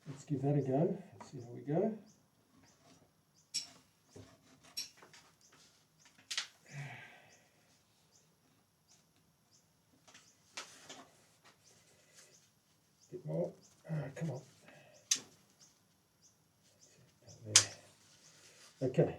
Let's give that a go. Let's see how we go. Bit more. Come on. There. Okay.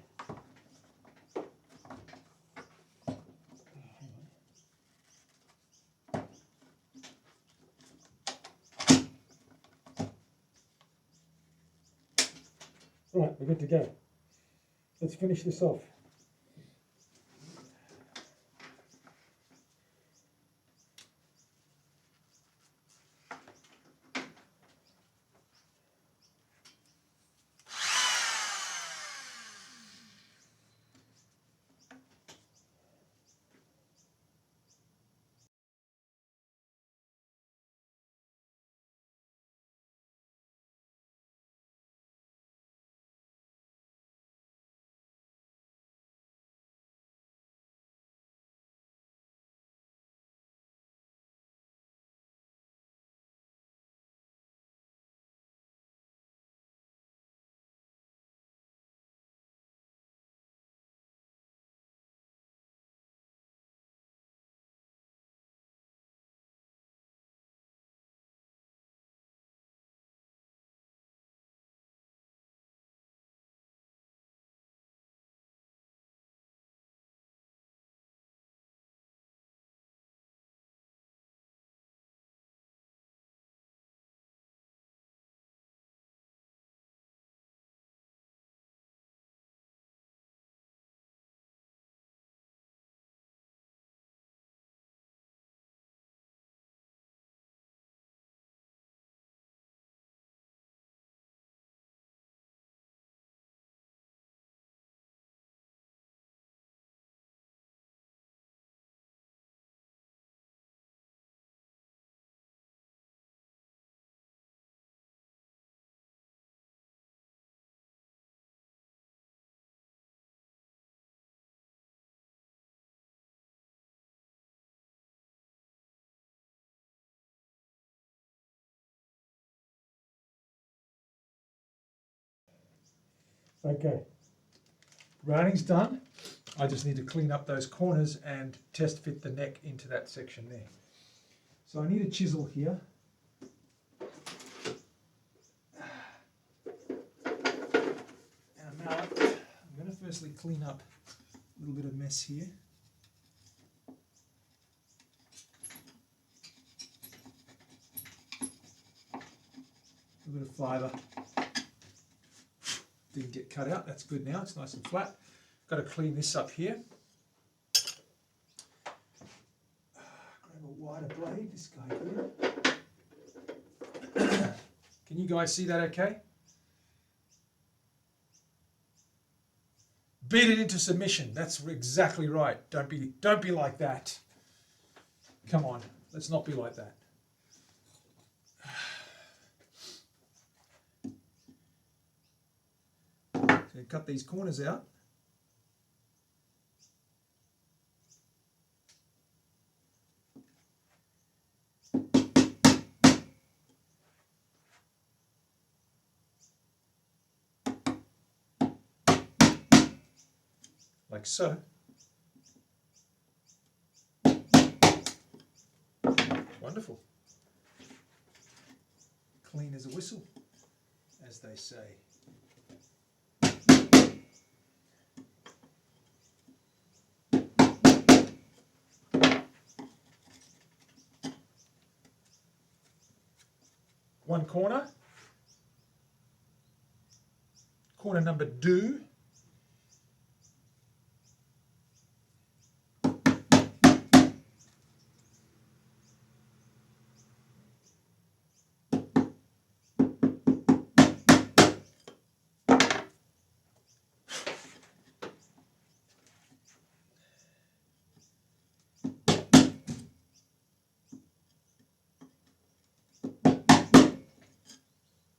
Right, we're good to go. Let's finish this off. Okay, rounding's done. I just need to clean up those corners and test fit the neck into that section there. So I need a chisel here. And a mallet. I'm going to firstly clean up a little bit of mess here. A little bit of fibre. Didn't get cut out, that's good now, it's nice and flat. Got to clean this up here. Grab a wider blade, this guy here. Can you guys see that okay? Beat it into submission, that's exactly right. Don't be like that. Come on, let's not be like that. So cut these corners out. like so. Wonderful. Clean as a whistle, as they say. One corner. Corner number 2.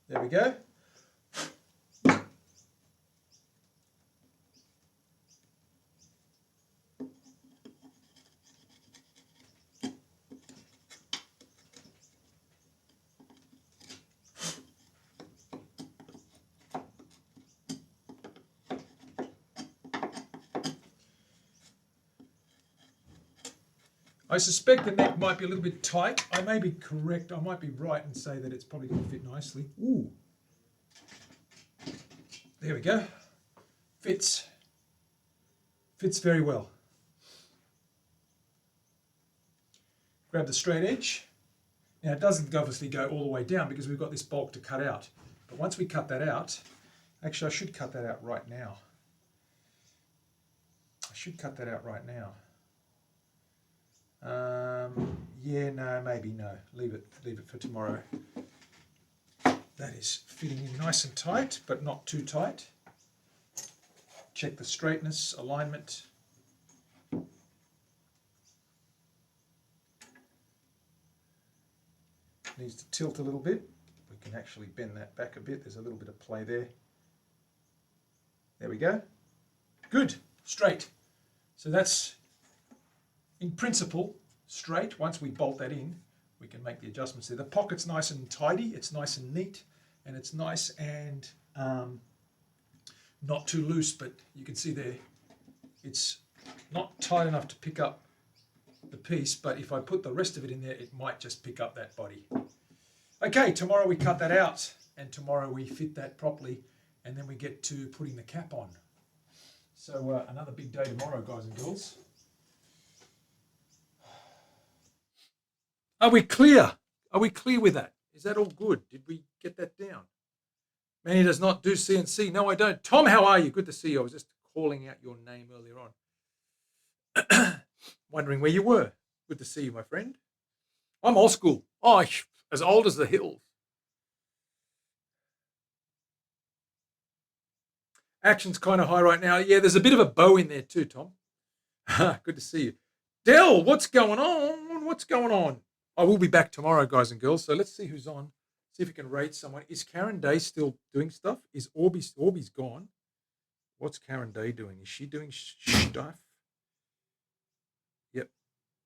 There we go. I suspect the neck might be a little bit tight. I may be correct. I might be right and say that it's probably going to fit nicely. Ooh. There we go. Fits. Fits very well. Grab the straight edge. Now it doesn't obviously go all the way down because we've got this bulk to cut out. But once we cut that out, actually I should cut that out right now. I should cut that out right now. Yeah, no, maybe no. Leave it for tomorrow. That is fitting in nice and tight, but not too tight. Check the straightness, alignment. Needs to tilt a little bit. We can actually bend that back a bit. There's a little bit of play there. There we go. Good, straight. So that's, in principle, straight. Once we bolt that in, we can make the adjustments there. The pocket's nice and tidy, it's nice and neat, and it's nice and not too loose, but you can see there, it's not tight enough to pick up the piece, but if I put the rest of it in there, it might just pick up that body. Okay, tomorrow we cut that out, and tomorrow we fit that properly, and then we get to putting the cap on. So another big day tomorrow, guys and girls. Are we clear? Are we clear with that? Is that all good? Did we get that down? Manny does not do CNC. No, I don't. Tom, how are you? Good to see you. I was just calling out your name earlier on. Wondering where you were. Good to see you, my friend. I'm old school. Oh, as old as the hills. Action's kind of high right now. Yeah, there's a bit of a bow in there too, Tom. Good to see you. Dell, what's going on? What's going on? I will be back tomorrow, guys and girls. So let's see who's on. See if we can rate someone. Is Karen Day still doing stuff? Is Orby's gone? What's Karen Day doing? Is she doing stuff? Yep.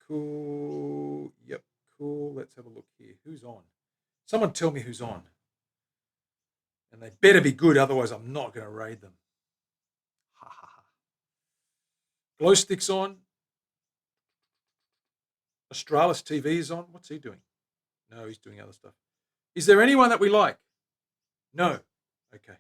Cool. Yep. Cool. Let's have a look here. Who's on? Someone tell me who's on. And they better be good, otherwise I'm not going to raid them. Ha ha ha. Glow stick's on. Australis TV is on. What's he doing? No, he's doing other stuff. Is there anyone that we like? No. Okay.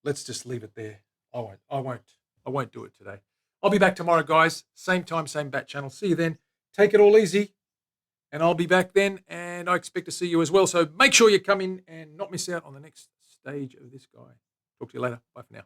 Let's just leave it there. I won't do it today. I'll be back tomorrow, guys. Same time, same bat channel. See you then. Take it all easy. And I'll be back then, and I expect to see you as well. So make sure you come in and not miss out on the next stage of this guy. Talk to you later. Bye for now.